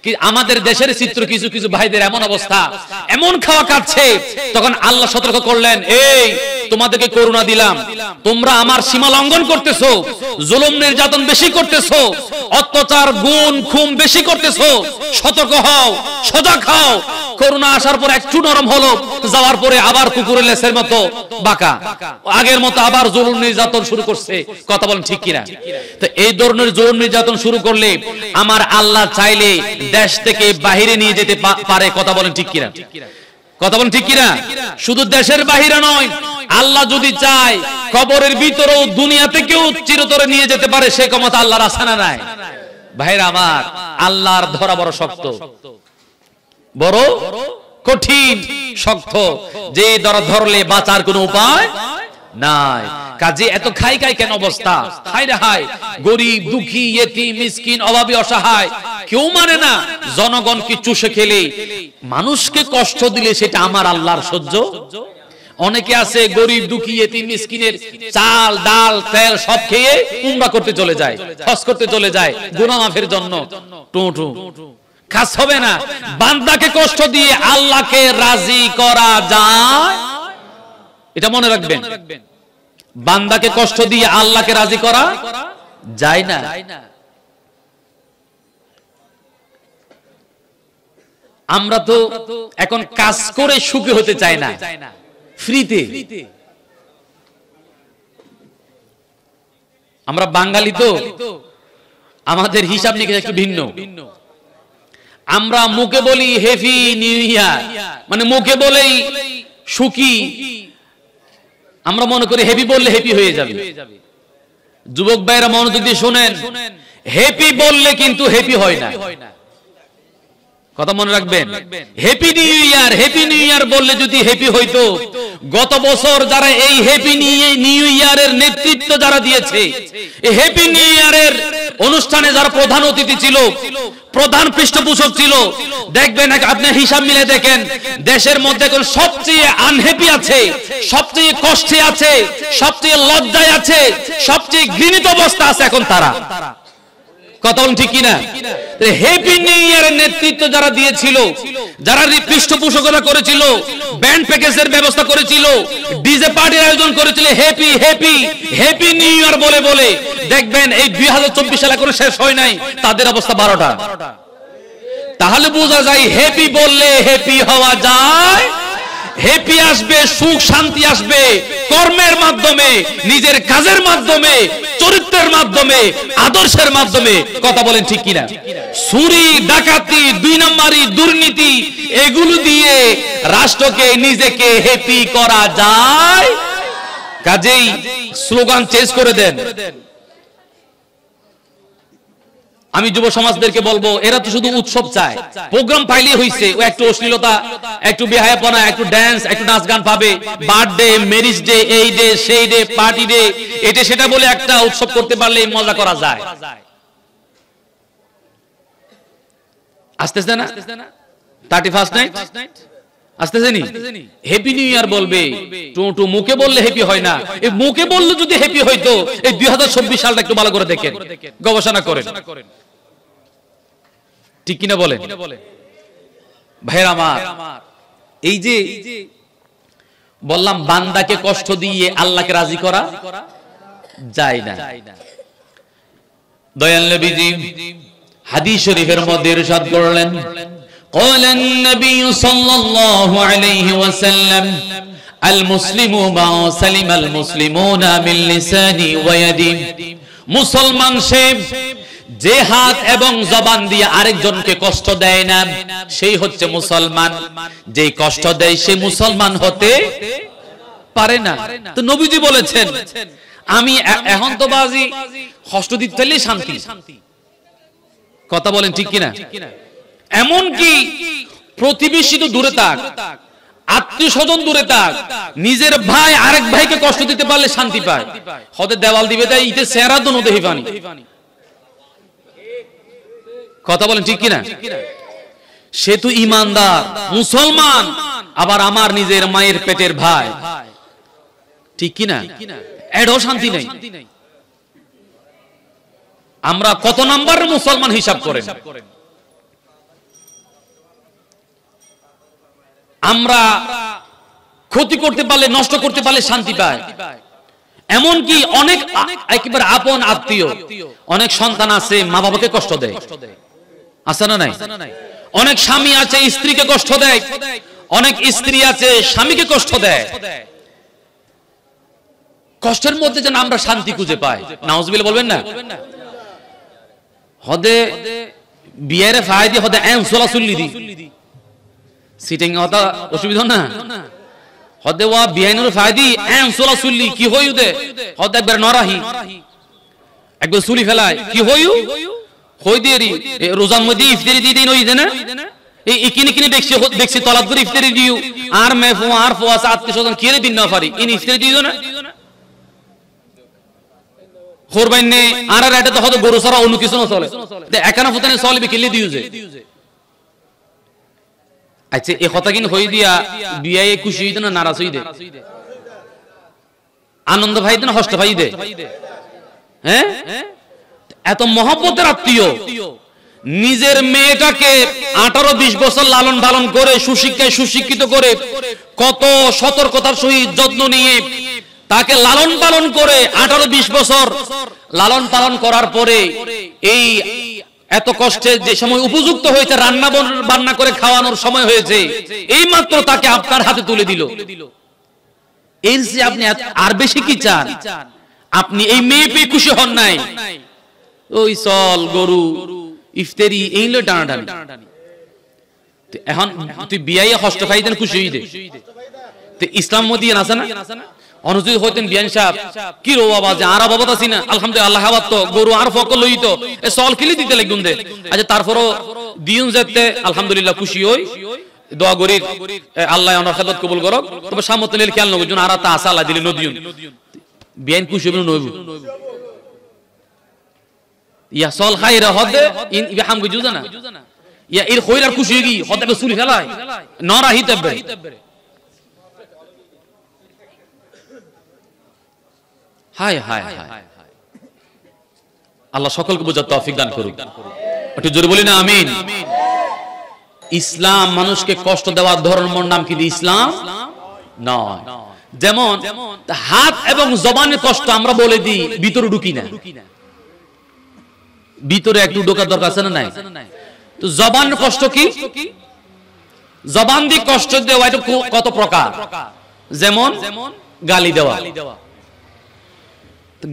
কি আমাদের দেশের চিত্র। কিছু কিছু ভাইদের এমন অবস্থা, এমন খাওয়া খাচ্ছে, তখন আল্লাহ সতর্ক করলেন, এই তোমাদেরকে করুণা দিলাম, তোমরা আমার সীমা লঙ্ঘন করতেছো, জুলুম নির্যাতন বেশি করতেছো, অত্যাচার গুণ খুম বেশি করতেছো, সতর্ক হও, সজাগ হও। করুণা আসার পর একটু নরম হলো, যাওয়ার পরে আবার কুকুরের লেসের মতো বাঁকা, আগের মতো আবার জুলুম নির্যাতন শুরু করছে। কথা বলেন ঠিক কিনা? তো এই ধরনের জুলুম নির্যাতন শুরু করলে আমার আল্লাহ চাইলে দেশ থেকে বাহিরে নিয়ে যেতে পারে। কথা বলেন ঠিক কিনা? কথা বলেন ঠিক কিনা? শুধু দেশের বাহিরে নয়, আল্লাহ যদি চায় কবরের ভিতরেও, দুনিয়া থেকেও চিরতরে নিয়ে যেতে পারে। সে ক্ষমতা আল্লাহর আছে না নাই? ভাইরা আমার, আল্লাহর ধরা বড় শক্ত, বড় কঠিন, শক্ত, যে ধরলে বাঁচার কোনো উপায় নাই। কাজে এত খাই কেন অবস্থা? হায় রে হায়, গরিব দুঃখী ইয়েতিম মিসকিন অভাবী অসহায় কেউ মানে না। জনগণকে চুষে খেলে, মানুষকে কষ্ট দিলে সেটা আমার আল্লাহর সহ্য। অনেকে আছে গরিব দুঃখী ইয়েতিম মিসকিনের চাল ডাল তেল সব খেয়ে উমরা করতে চলে যায়, হজ করতে চলে যায় গুনাহ মাফের জন্য। টুটু কাজ হবে না। বান্দাকে কষ্ট দিয়ে আল্লাহকে রাজি করা যায়? এটা মনে রাখবেন, বান্দাকে কষ্ট দিয়ে আল্লাহকে রাজি করা যায় না। আমরা তো এখন কাজ করে সুখী হতে চাই না, ফ্রিতে। আমরা বাঙালি তো, আমাদের হিসাব নিকেশ একটু ভিন্ন। আমরা মুখে বলি হ্যাপি নিউ ইয়ার, মানে মুখে বলেই সুখী। আমরা মনে করি হ্যাপি বললে হ্যাপি হয়ে যাবে। যুবক ভাইরা মনোযোগ দিয়ে শুনেন, হ্যাপি বললে কিন্তু হ্যাপি হয় না। কথা মনে রাখবেন, হ্যাপি নিউ ইয়ার বললে যদি হ্যাপি হইতো, গত বছর যারা এই হ্যাপি নিউ ইয়ারের নেতৃত্ব যারা দিয়েছে, এই হ্যাপি নিউ ইয়ারের অনুষ্ঠানে যারা প্রধান অতিথি ছিল, প্রধান পৃষ্ঠপোষক ছিল, দেখবেন আপনি হিসাব মিলে দেখেন, দেশের মধ্যে এখন সবচেয়ে আনহ্যাপি আছে, সবচেয়ে কষ্টে আছে, সবচেয়ে লজ্জায় আছে, সবচেয়ে ঘৃণিত অবস্থা আছে এখন তারা। কথা বলুন ঠিক কিনা? হ্যাপি নিউ ইয়ারের নেতৃত্ব যারা দিয়েছিল, যারা পৃষ্ঠপোষকতা করেছিল, ব্যান্ড প্যাকেজের ব্যবস্থা করেছিল, ডিজে পার্টির আয়োজন করেছিল, happy happy happy new year বলে বলে, দেখবেন এই 2024 সালে কোনো শেষ হয় নাই, তাদের অবস্থা 12টা। তাহলে বোঝা যায় হ্যাপি বললে হ্যাপি হওয়া যায়। হ্যাপি আসবে, সুখ শান্তি আসবে কর্মের মাধ্যমে, নিজের কাজের মাধ্যমে, চরিত্রের মাধ্যমে, আদর্শের মাধ্যমে। কথা বলেন ঠিক কিনা? চুরি ডাকাতি, 2 নম্বরি, দুর্নীতি, এগুলো দিয়ে রাষ্ট্রকে নিজেকে হ্যাপি করা যায়। কাজেই স্লোগান চেঞ্জ করে দেন। আমি যুব সমাজদেরকে বলবো, এরা তো শুধু উৎসব চায়, প্রোগ্রাম পাইলে হইছে, ও একটু অশ্লীলতা, একটু বেহায়াপনা, একটু ড্যান্স, একটু নাচ গান পাবে, বার্থডে, ম্যারেজ ডে, এই ডে সেই ডে, পার্টি ডে, এটা সেটা বলে একটা উৎসব করতে পারলে মজা করা যায়। আসতেছে না 31st নাইট, আসতেছে নি? হ্যাপি নিউ ইয়ার বলবে, টু মুখে বললে হ্যাপি হয় না। এই মুখে বললে যদি হ্যাপি হইতো, এই 2024 সালটা একটু ভালো করে দেখেন, গবেষণা করেন, ঠিক কিনা বলেন ভাইরা আমার? এই যে বললাম বান্দাকে কষ্ট দিয়ে আল্লাহকে রাজি করা যায় না। দয়াল নবীজি হাদিস শরীফের মধ্যে ইরশাদ করলেন, قال النبي صلى الله عليه وسلم المسلم ما سلم المسلمون من لسانه ويده। মুসলমান সে যে হাত এবং জবান দিয়ে আরেকজনকে কষ্ট দেয় না, সেই হচ্ছে মুসলমান। যে কষ্ট দেয় সে মুসলমান হতে পারে না। তো নবীজি বলেছেন, আমি এখন তো বাজি কষ্ট দিতে চাইলেই শান্তি। কথা বলেন ঠিক কিনা? এমন কি প্রতিবেশী তো দূরে থাক, আত্মীয় স্বজন দূরে থাক, নিজের ভাই আরেক ভাইকে কষ্ট দিতে পারলে শান্তি পায়। হতে দেওয়াল দিবে তাই ইতে সেরা দোনো দেহি পানি। কথা বলেন ঠিক কিনা? সে তো ইমানদার মুসলমান, আবার আমার নিজের মায়ের পেটের ভাই, ঠিক কিনা? এডও শান্তি নেই। আমরা কত নাম্বার মুসলমান হিসাব করেন? আমরা ক্ষতি করতে পারলে, নষ্ট করতে পারলে শান্তি পায়। এমনকি অনেক একেবারে আপন আত্মীয়, অনেক সন্তান আছে মা বাবাকে কষ্ট দেয়, আছে না নাই? অনেক স্বামী আছে স্ত্রীকে কষ্ট দেয়, অনেক স্ত্রী আছে স্বামীকে কষ্ট দেয়। কষ্টের মধ্যে যেন আমরা শান্তি খুঁজে পাই। নাউজুবিল্লাহ বলবেন না? হদে বিয়ের ফায়দি হদে এনসোলা চুল্লি দি সিটিং হতা অসুবিধা না। হদে ওয়া বিয়াইনুর ফায়দি এনসোলা চুল্লি কি হইউ দে হদে একবার নরাহি একবার চুলি ফেলায় কি হইউ হই দিয়েরি রোজার মধ্যে ইফতারি দিয়ে দিন হই দে না। এই ইকিনি কিনি দেখছি তলাত করে ইফতারি দিও, আর মেফু আর ফোয়াস আত্মীয় স্বজন কিরে দিন না পারি ইন ইফতারি দিও না। কোরবানি আর এটা তো হয়তো গরু ছাড়া অন্য কিছু না চলে, একানা ফুতানে চলবে কিলে দিও যে। আচ্ছা এই কথা কিন হই দিয়া বিয়ায়ে খুশি হইতো না নারাজ হই দে? আনন্দ ভাই দেন হষ্ট ভাই দে? হ্যাঁ, এত মহব্বতের আত্মীয় নিজের মেয়েটাকে 18-20 বছর লালন পালন করে সুশিক্ষায় সুশিক্ষিত করে কত সতর্কতার সহিত যত্ন নিয়ে তাকে লালন পালন করে 18-20 বছর লালন পালন করার পরে এই এত কষ্টে যে সময় উপযুক্ত হয়েছে, রান্না বান্না করে খাওয়ানোর সময় হয়েছে, এই মাত্র তাকে আপনার হাতে তুলে দিল। এর যে আপনি আর বেশি কি চান? আপনি এই মেয়ে পেয়ে খুশি হন নাই, ওই চল গরু ইফতারি এইগুলো টানাটানি। এখন তুই বিয়াই কষ্ট খাইতেন খুশি হই দে? ইসলাম মধ্যে আছে না? অনুচিত হইতেন বিয়ান সাহেব কি রো বাবা যে আর বাবা আছি না আলহামদুলিল্লাহ আল্লাহ হাওয়াত তো গরু আর ফকল লইত এ সল কিলি দিতে লাগুন দে। আচ্ছা তারপরও দিন যেতে আলহামদুলিল্লাহ খুশি হই, দোয়া করি আল্লাহ আমার খেদমত কবুল করুক। তবে সামত নিল খেয়াল নগর জন আর তা আসা আল্লাহ দিলে নদিউন বিয়ান খুশি হইব নইব ইয়া সল খাইরা হদে ইন ইবা হাম গজু জানা ইয়া এর কইরার খুশি হই হদে সুরি ফেলাই নরা হিতবে। হায় হায় হায়, আল্লাহ সকলকে বোঝার তৌফিক দান করুক। একটু জোরে বলি না আমিন। ইসলাম মানুষকে কষ্ট দেওয়ার ধর্মের নাম কি ইসলাম নয়। যেমন হাত এবং জবানের কষ্ট আমরা বলে দিই, ভিতরে ঢুকি না। ভিতরে একটু ঢোকার দরকার আছে না নাই? তো জবান কষ্ট কি? জবান দিয়ে কষ্ট দেওয়া এটা কত প্রকার। যেমন গালি দেওয়া,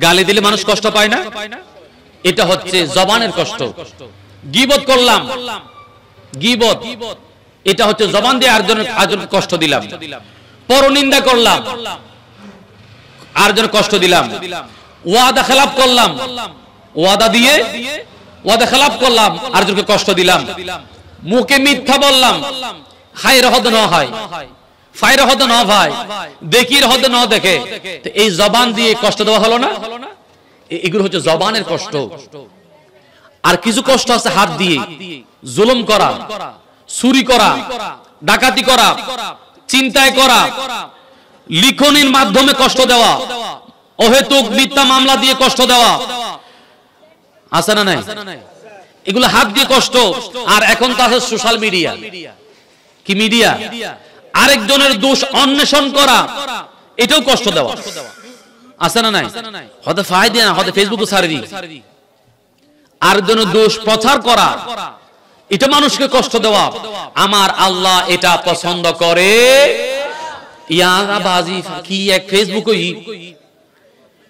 গালি দিলে মানুষ কষ্ট পায় না, এটা হচ্ছে জবানের কষ্ট। গীবত করলাম, গীবত এটা হচ্ছে জবান দিয়ে আরেকজনের কষ্ট দিলাম। পরনিন্দা করলাম, আরেকজনের কষ্ট দিলাম। ওয়াদা খেলাপ করলাম, ওয়াদা দিয়ে ওয়াদা খেলাপ করলাম, আরেকজনকে কষ্ট দিলাম। মুখে মিথ্যা বললাম, খায়ের হদ না হয়, ফায়ের হদ না ভাই, দেখির হদ না দেখে, এই জবান দিয়ে কষ্ট দেওয়া হলো না? এগুলো হচ্ছে জবানের কষ্ট। আর কিছু কষ্ট আছে হাত দিয়ে, জুলুম করা, চুরি করা, ডাকাতি করা, চিন্তায় করা, লিখনির মাধ্যমে কষ্ট দেওয়া, অহেতুক মিথ্যা মামলা দিয়ে কষ্ট দেওয়া, আছে না নাই? এগুলো হাত দিয়ে কষ্ট। আর এখন তো আছে সোশ্যাল মিডিয়া। কি মিডিয়া? আরেকজনের দোষ অন্বেষণ করা, এটাও কষ্ট দেওয়া, আছে না নাই? হয়তো ফায়দা না, হয়তো ফেসবুকে ছাড়ি দিই। আরেকজনের দোষ প্রচার করা, এটা মানুষকে কষ্ট দেওয়া। আমার আল্লাহ এটা পছন্দ করে। ইয়ারা বাজি কি এক ফেসবুকে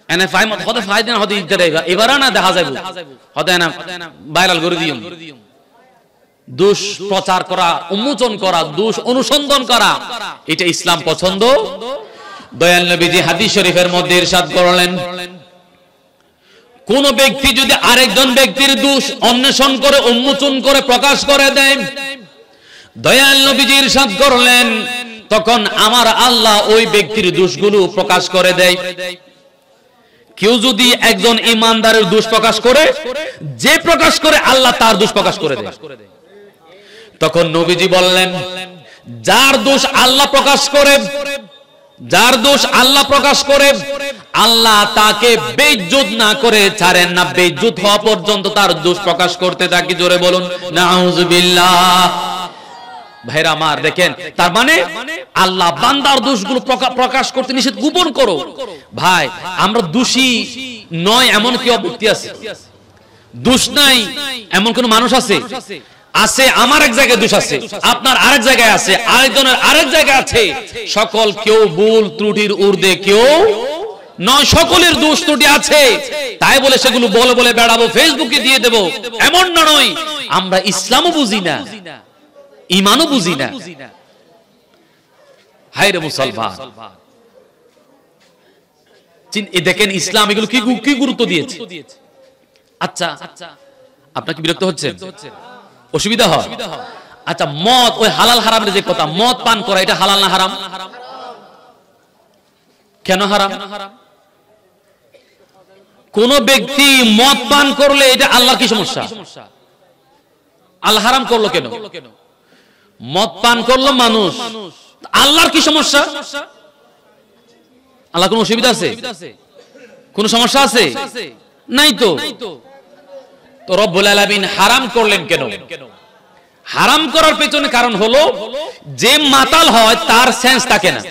এনে ফাইম হতে ফায়দা না, হতে ইদারে এবারে না দেখা যাবে, হতে না ভাইরাল করে দিও। দোষ প্রচার করা, উন্মোচন করা, দোষ অনুসন্ধান করা, এটা ইসলাম পছন্দ। দয়াল নবীজি হাদিস শরীফের মধ্যে ইরশাদ করলেন, কোন ব্যক্তি যদি আরেকজন ব্যক্তির দোষ অন্বেষণ করে, উন্মোচন করে, প্রকাশ করে দেয়, দয়াল নবীজি ইরশাদ করলেন, তখন আমার আল্লাহ ওই ব্যক্তির দোষগুলো প্রকাশ করে দেয়। কেউ যদি একজন ইমানদারের দোষ প্রকাশ করে, যে প্রকাশ করে আল্লাহ তার দোষ প্রকাশ করে দেয়। তখন নবীজি বললেন, যার দোষ আল্লাহ প্রকাশ করে, যার দোষ আল্লাহ প্রকাশ করে, আল্লাহ তাকে বেইজ্জত না করে ছাড়েন না, বেইজ্জত হওয়া পর্যন্ত তার দোষ প্রকাশ করতে থাকে। জোরে বলুন নাউজুবিল্লাহ। ভাইরা আমার, দেখেন, তার মানে আল্লাহ বান্দার দোষগুলো প্রকাশ করতে নিষেধ, গোপন করো। ভাই, আমরা দোষী নয় এমন কি ব্যক্তি আছে? দোষ নাই এমন কোন মানুষ আছে? আছে। আমার এক জায়গায় দোষ আছে, আপনার আরেক জায়গায় আছে, আরেকজনের আরেক জায়গায় আছে। সকল কেউ ভুল ত্রুটির ঊর্ধ্বে কেউ নয়, সকলের দোষ ত্রুটি আছে। তাই বলে সেগুলো বলে বলে বেড়াবো, ফেসবুকে দিয়ে দেব, এমন নয়। আমরা ইসলামও বুঝি না, ইমানও বুঝি না। হায়রে মুসলমান, দেখেন ইসলাম এগুলো কি গুরুত্ব দিয়েছে। আচ্ছা, আপনার কি বিরক্ত হচ্ছে? অসুবিধা হয়? আচ্ছা, মদ, ওই হালাল হারামের যে কথা, মদ পান করা, এটা হালাল না হারাম? কেন হারাম? কোন ব্যক্তি মদ পান করলে এটা আল্লাহর কি সমস্যা? আল্লাহ হারাম করলো কেন? মদ পান করলো মানুষ, আল্লাহর কি সমস্যা? আল্লাহ কোন অসুবিধা আছে? কোন সমস্যা আছে? নাই তো। তো রব্বুল আলামিন হারাম করলেন কেন? হারাম করার পেছনে কারণ হলো, যে মাতাল হয় তার সেন্স থাকে না।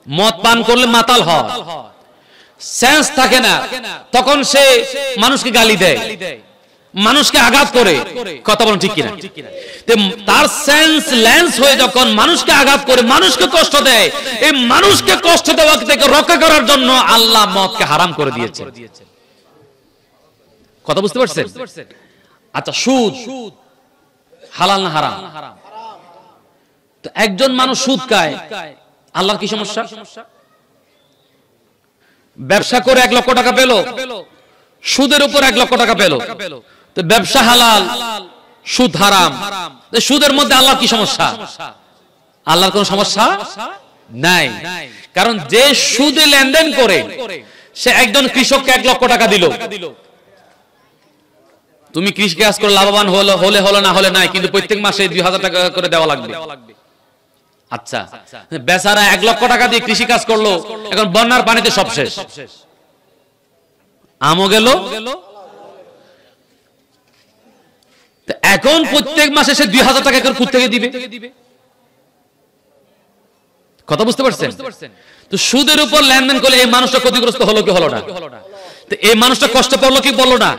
মদ পান করলে মাতাল হয়, সেন্স থাকে না, তখন সে মানুষকে গালি দেয়, মানুষকে আঘাত করে। কথা বলেন ঠিক কিনা? তার সেন্স লেন্স হয়ে যখন মানুষকে আঘাত করে, মানুষকে কষ্ট দেয়, এই মানুষকে কষ্ট দেওয়া থেকে রক্ষা করার জন্য আল্লাহ মদকে হারাম করে দিয়েছে। কথা বুঝতে পারছেন? আচ্ছা, সুদ হালাল না হারাম? তো একজন মানুষ সুদ খায়, আল্লাহর কি সমস্যা? ব্যবসা করে 1 লক্ষ টাকা পেল, সুদের উপর 1 লক্ষ টাকা পেল, তো ব্যবসা হালাল, সুদ হারাম, সুদের মধ্যে আল্লাহর কি সমস্যা? আল্লাহর কোন সমস্যা নাই। কারণ যে সুদে লেনদেন করে, সে একজন কৃষককে 1 লক্ষ টাকা দিল, তুমি কৃষি কাজ করে লাভবান হলে হলো, না হলে নাই, কিন্তু প্রত্যেক মাসে 2000 টাকা করে দেওয়া লাগবে। আচ্ছা, বেচারা 1 লক্ষ টাকা দিয়ে কৃষি কাজ করলো, এখন বন্যার পানিতে সব শেষ, আমও গেল। এখন প্রত্যেক মাসে সে 2000 টাকা করে কোথা থেকে দিবে? কথা বুঝতে পারছেন? তো সুদের উপর লেনদেন করলে এই মানুষটা ক্ষতিগ্রস্ত হলো কি হলো না? এই মানুষটা কষ্ট পড়লো কি বললো না?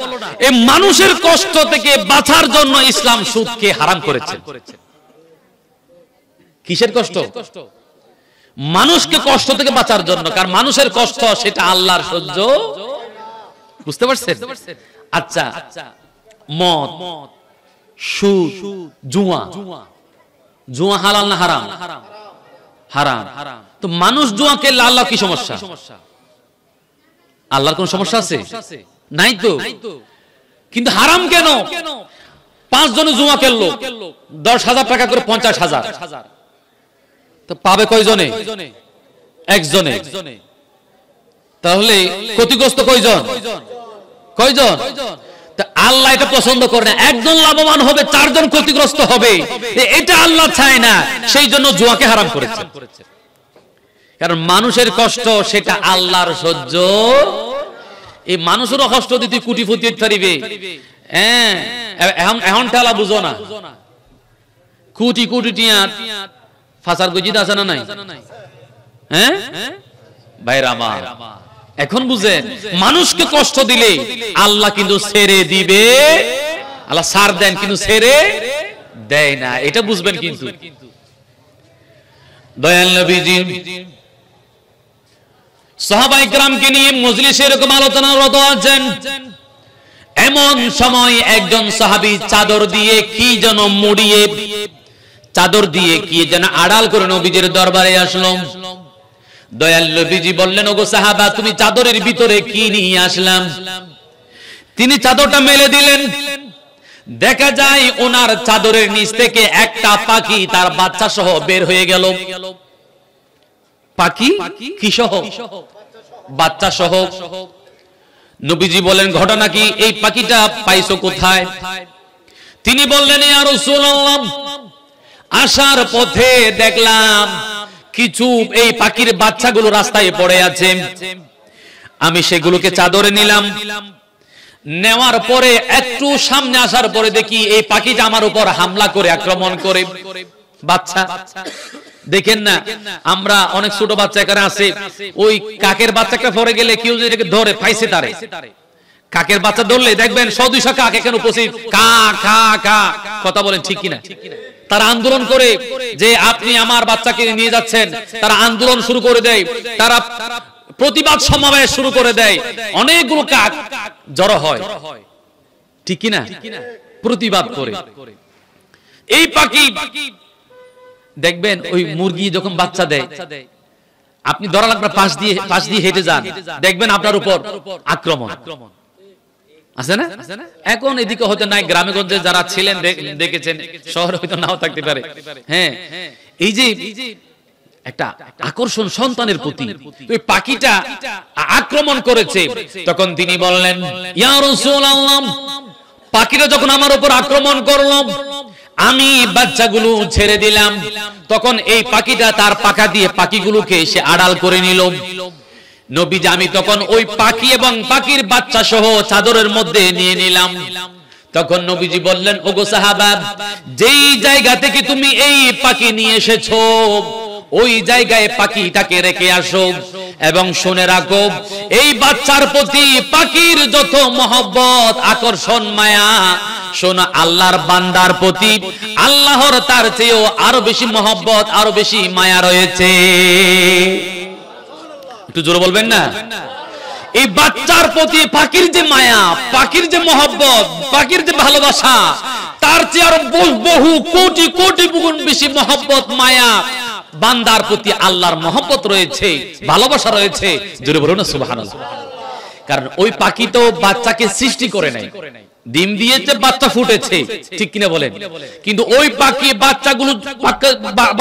এই মানুষের কষ্ট থেকে বাঁচার জন্য ইসলাম সুদকে হারাম করেছে। কিসের কষ্ট? মানুষকে কষ্ট থেকে বাঁচার জন্য। কারণ মানুষের কষ্ট সেটা আল্লাহর সহ্য। বুঝতে পারছেন? আচ্ছা, মদ, সুদ, জুয়া হালাল না হারাম? হারাম। তো মানুষ জুয়া খেললে আল্লাহ কি সমস্যা? আল্লাহর কোন সমস্যা আছে? নাই তো। কিন্তু হারাম কেন? 5 জনে জুয়া খেললো, 10,000 টাকা করে 50,000, তো পাবে কয়জনে? একজনে। তাহলে ক্ষতিগ্রস্ত কয়জন? আল্লাহ এটা পছন্দ করে না। একজন লাভবান হবে, চারজন ক্ষতিগ্রস্ত হবে, এটা আল্লাহ চায় না। সেই জন্য জুয়াকে হারাম করেছে। কারণ মানুষের কষ্ট সেটা আল্লাহর সহ্য। এই মানুষেরও কষ্ট দিতে কুটি ফুটি পারিবে, হ্যাঁ এখন ঠেলা বুঝো না, কোটি কোটি টিয়া ফাঁসার গজিদ আছে না নাই? হ্যাঁ ভাইরা আমার, এখন বুঝেন মানুষকে কষ্ট দিলে আল্লাহ কিন্তু ছেড়ে দিবে। আল্লাহ ছাড় দেন কিন্তু ছেড়ে দেয় না, এটা বুঝবেন। কিন্তু দয়াল নবীজি সাহাবায়ে কেরামকে নিয়ে মজলিসে এরকম আলোচনারত আছেন। এমন সময় একজন সাহাবী চাদর দিয়ে কি যেন মুড়িয়ে, চাদর দিয়ে কি যেন আড়াল করে নবীজির দরবারে আসলো। দয়াল নবীজি বললেন, ওগো সাহাবা, তুমি চাদরের ভিতরে কি নিয়ে আসলাম? তিনি চাদরটা মেলে দিলেন। দেখা যায় ওনার চাদরের নিচ থেকে একটা পাখি তার বাচ্চা সহ বের হয়ে গেল। পাখি কি সহ? বাচ্চা সহ। নবীজি বলেন, ঘটনা কি? এই পাখিটা পাইছো কোথায়? তিনি বললেন, ইয়া রাসূলুল্লাহ, আসার পথে দেখলাম কিছু এই পাখির বাচ্চাগুলো রাস্তায় পড়ে আছে, আমি সেগুলোকে চাদরে নিলাম। নেওয়ার পরে একটু সামনে আসার পরে দেখি এই পাখিটা আমার উপর হামলা করে আক্রমণ করে। বাচ্চা দেখেন না, আমরা অনেক ছোট বাচ্চা এখানে আছে, ওই কাকের বাচ্চাটা পড়ে গেলে কেউ যদি ধরে পাইছে তারে, কাকের বাচ্চা ধরলে দেখবেন 100-200 কাক এখানে উপস্থিত, কা কা কা কথা বলেন ঠিক কিনা? তারা আন্দোলন করে যে আপনি আমার বাচ্চাকে নিয়ে যাচ্ছেন, তারা আন্দোলন শুরু করে দেয়, তারা প্রতিবাদ সমাবেশ শুরু করে দেয়, অনেকগুলো কাক জড়ো হয়, ঠিক কিনা? প্রতিবাদ করে। এই পাখি দেখবেন ওই মুরগি যখন বাচ্চা দেয়, আপনি ধরা লাগবে পাশ দিয়ে হেঁটে যান, দেখবেন আপনার উপর আক্রমণ আছে না? এখন এদিকে হয়তো নাই, গ্রামে গঞ্জে যারা ছিলেন দেখেছেন, শহরে হয়তো নাও থাকতে পারে। হ্যাঁ, এই যে একটা আকর্ষণ সন্তানের প্রতি, ওই পাখিটা আক্রমণ করেছে। তখন তিনি বললেন, ইয়া রাসূলুল্লাহ, পাখিটা যখন আমার উপর আক্রমণ করলো, আমি বাচ্চাগুলো ছেড়ে দিলাম। তখন এই পাখিটা তার পাখা দিয়ে পাখিগুলোকে সে আড়াল করে নিল। নবীজি আমি তখন ওই পাখি এবং পাখির বাচ্চা সহ চাদরের মধ্যে নিয়ে নিলাম। তখন নবীজি বললেন, ওগো সাহাবা, যেই জায়গা থেকে তুমি এই পাখি নিয়ে এসেছো ওই জায়গায় পাখিটাকে রেখে আসো, এবং শুনে রাখো এই বাচ্চার প্রতি পাখির যত মহব্বত, আকর্ষণ, মায়া, শোনো আল্লাহর বান্দার প্রতি আল্লাহর তার চেয়েও আরো বেশি মহব্বত, আরো বেশি মায়া রয়েছে। একটু জোরে বলবেন না? এই বাচ্চার প্রতি পাখির যে মায়া, পাখির যে মহব্বত, পাখির যে ভালোবাসা, তার চেয়ে আরো বহু কোটি কোটি গুণ বেশি মহব্বত, মায়া বান্দার প্রতি আল্লাহর মহব্বত রয়েছে, ভালোবাসা রয়েছে। জোরে বলুন না সুবহানাল্লাহ। কারণ ওই পাখি তো বাচ্চাকে সৃষ্টি করে নাই, ডিম দিয়েছে, বাচ্চা ফুটেছে, ঠিক কিনা বলেন? কিন্তু ওই পাখি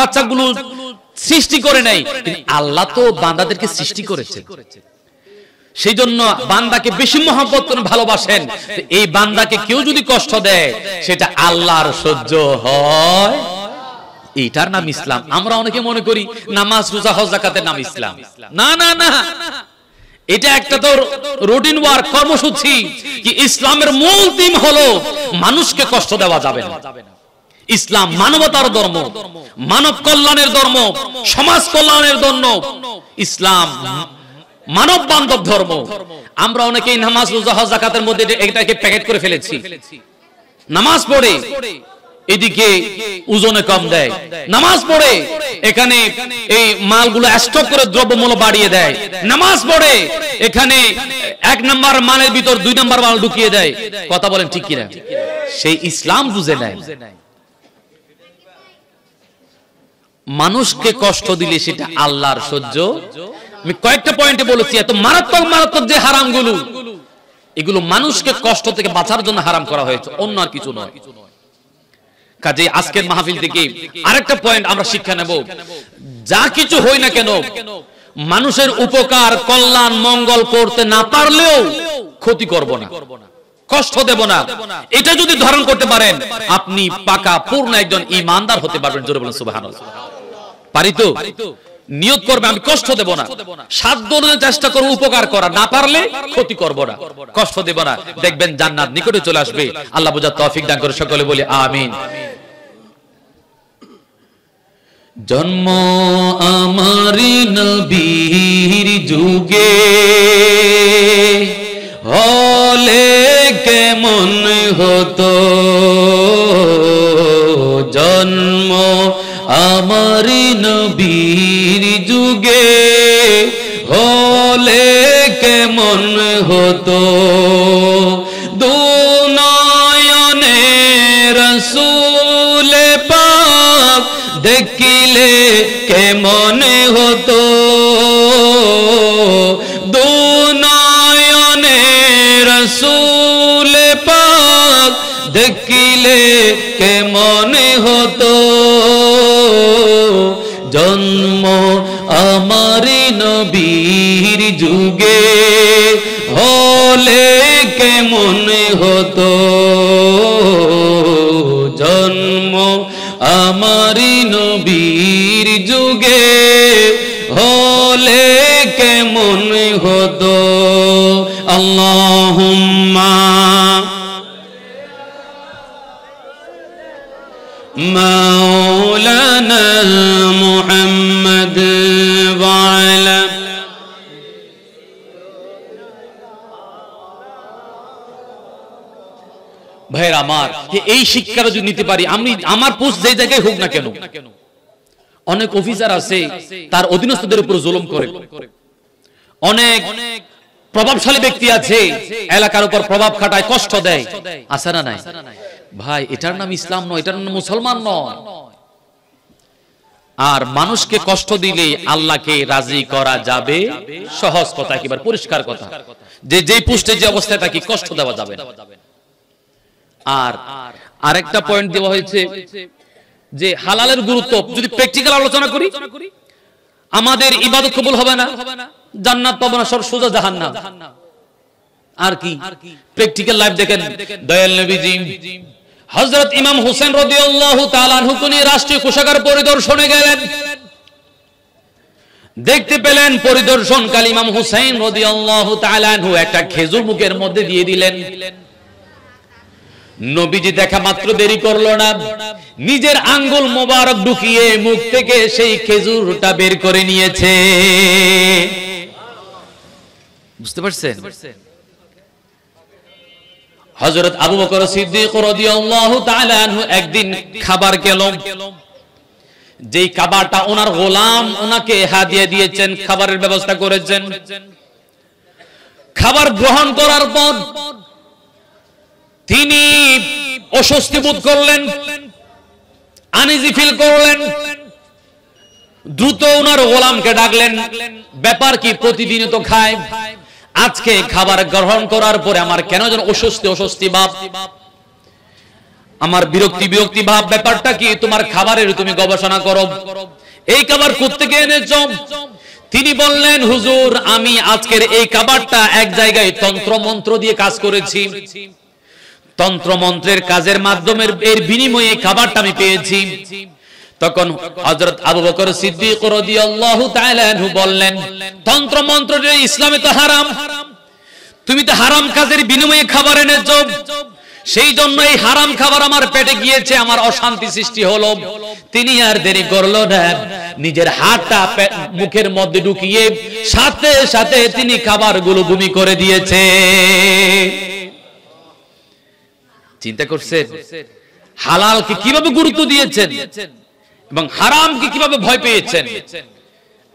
বাচ্চাগুলো সৃষ্টি করে নাই, আল্লাহ তো বান্দাদেরকে সৃষ্টি করেছে। সেই জন্য বান্দাকে বেশি মহব্বত করেন, ভালোবাসেন। এই বান্দাকে কেউ যদি কষ্ট দেয় সেটা আল্লাহর সহ্য হয়, এটার নাম ইসলাম। আমরা অনেকে মনে করি নামাজ, রোজা, হজ, যাকাতের নাম ইসলাম। না না না, এটা একটা তো রুটিন ওয়ার্ক, কর্মসূচি। কি ইসলামের মূল থিম হলো মানুষকে কষ্ট দেওয়া যাবে না। ইসলাম মানবতার ধর্ম, মানব কল্যাণের ধর্ম, সমাজ কল্যাণের ধর্ম। ইসলাম মানব বান্ধব ধর্ম। আমরা অনেকেই নামাজ, রোজা, হজ, যাকাতের মধ্যে এটাকে প্যাকেট করে ফেলেছি। নামাজ পড়ে এদিকে ওজনে কম দেয়, নামাজ পড়ে এখানে এই মালগুলো স্টক করে দ্রব্যমূল্য বাড়িয়ে দেয়, নামাজ পড়ে এখানে 1 নাম্বার মালের ভিতর 2 নাম্বার মাল ঢুকিয়ে দেয়। কথা বলেন ঠিক কিনা? সেই ইসলাম বুঝে নেয় মানুষকে কষ্ট দিলে সেটা আল্লাহর সহ্য। আমি কয়েকটা পয়েন্টে বলেছি, এত মারাত্মক মারাত্মক যে হারামগুলো, এগুলো মানুষকে কষ্ট থেকে বাঁচার জন্য হারাম করা হয়েছে, অন্য আর কিছু নয়। কাজে আজকের মাহফিল থেকে আরেকটা পয়েন্ট আমরা শিক্ষা নেব, যা কিছু হই না কেন মানুষের উপকার, কল্যাণ, মঙ্গল করতে না পারলেও ক্ষতি করব না। কষ্ট দেব না, এটা যদি ধারণ করতে পারেন আপনি পাকা পূর্ণ একজন ঈমানদার হতে পারবেন। জোরে বলুন সুবহানাল্লাহ। পারি তো? নিয়ত করবে আমি কষ্ট দেব না, সাধ্য অনুযায়ী চেষ্টা করব উপকার করা, না পারলে ক্ষতি করব না, কষ্ট দেব না, দেখবেন জান্নাত নিকটে চলে আসবে। আল্লাহ বুঝার তৌফিক দান করে, সকলে বলি আমিন। জন্ম আমারি নবীর যুগে হলে কেমন হতো, জন্ম আমারি নবীর যুগে হলে কেমন হতো, দুনয়নে রাসূল পাক দেখিলে কেমন হতো, দুনয়নে রাসূল পাক দেখিলে কেমন হতো, জন্ম আমারি নবীর যুগে হলে কেমন হতো, জন্ম আমারি নবীর যুগে হলে কেমন হতো। আল্লাহুম্মা মাওলানা মুহাম্মদ ওয়া আলা ভাইরা আমার, এই শিক্ষাটা যদি নিতে পারি, আমি আমার পোস্ট যে জায়গায় হোক না কেন, অনেক অফিসার আছে তার অধীনস্থদের উপর জুলুম করে, অনেক প্রভাবশালী ব্যক্তি আছে এলাকার উপর প্রভাব খাটায়, কষ্ট দেয়, আছে না নাই? ভাই এটার নাম ইসলাম নয়, এটার নাম মুসলমান নয়। আর মানুষকে কষ্ট দিলে আল্লাহকে রাজি করা যাবে? সহজ কথা, একেবারে পরিষ্কার কথা, যে যেই পোস্টে যে অবস্থায় থাকি কষ্ট দেওয়া যাবে না। আর আরেকটা পয়েন্ট দেওয়া হয়েছে যে হালালের গুরুত্ব যদি প্র্যাকটিক্যাল আলোচনা করি, আমাদের ইবাদত কবুল হবে না, জান্নাত পাবো না, সব সোজা জাহান্নাম। আর কি প্র্যাকটিক্যাল লাইফ দেখেন, দয়াল নবীজি হযরত ইমাম হোসেন রাদিয়াল্লাহু তাআলা আনহু নিয়ে রাষ্ট্রীয় কোষাগার পরিদর্শনে গেলেন, দেখতে পেলেন পরিদর্শনকালে ইমাম হোসেন রাদিয়াল্লাহু তাআলা আনহু একটা খেজুর মুখের মধ্যে দিয়ে দিলেন। নবীজি দেখা মাত্র দেরি করলো না, নিজের আঙ্গুল মোবারক ঢুকিয়ে মুখ থেকে সেই খেজুরটা বের করে নিয়েছে। বুঝতে পারছেন? হযরত আবু বকর সিদ্দিক রাদিয়াল্লাহু তাআলা আনহু একদিন খাবার গেল, যেই খাবারটা ওনার গোলাম ওনাকে হাদিয়া দিয়েছেন, খাবারের ব্যবস্থা করেছেন। খাবার গ্রহণ করার পর তিনি অস্বস্তি বোধ করলেন, আনইজি ফিল করলেন, দ্রুত ওনার গোলামকে ডাকলেন, ব্যাপার কি? প্রতিদিনই তো খায়, আজকে খাবার গ্রহণ করার পরে আমার কেন যেন অস্বস্তি ভাব, আমার বিরক্তি ভাব, ব্যাপারটা কি? তোমার খাবারের তুমি গবেষণা করো, এই খাবার কোত্থেকে এনেছো? তিনি বললেন, হুজুর আমি আজকের এই খাবারটা এক জায়গায় তন্ত্র মন্ত্র দিয়ে কাজ করেছি, তন্ত্র মন্ত্রের কাজের মাধ্যমে এর বিনিময়ে খাবারটা আমি পেয়েছি। তখন হযরত আবু বকর সিদ্দিক রাদিয়াল্লাহু তাআলা আনহু বললেন, তন্ত্র মন্ত্র ইসলামে তো হারাম, তুমি তো হারাম কাজের বিনিময়ে খাবার এনেছো, সেই জন্য এই হারাম খাবার আমার পেটে গিয়েছে, আমার অশান্তি সৃষ্টি হলো। তিনি আর দেরি করলো না, নিজের হাতটা মুখের মধ্যে ঢুকিয়ে সাথে সাথে তিনি খাবারগুলো বমি করে দিয়েছে। চিন্তা করছেন হালালকে কিভাবে গুরুত্ব দিয়েছেন এবং হারামকে কিভাবে ভয় পেয়েছেন?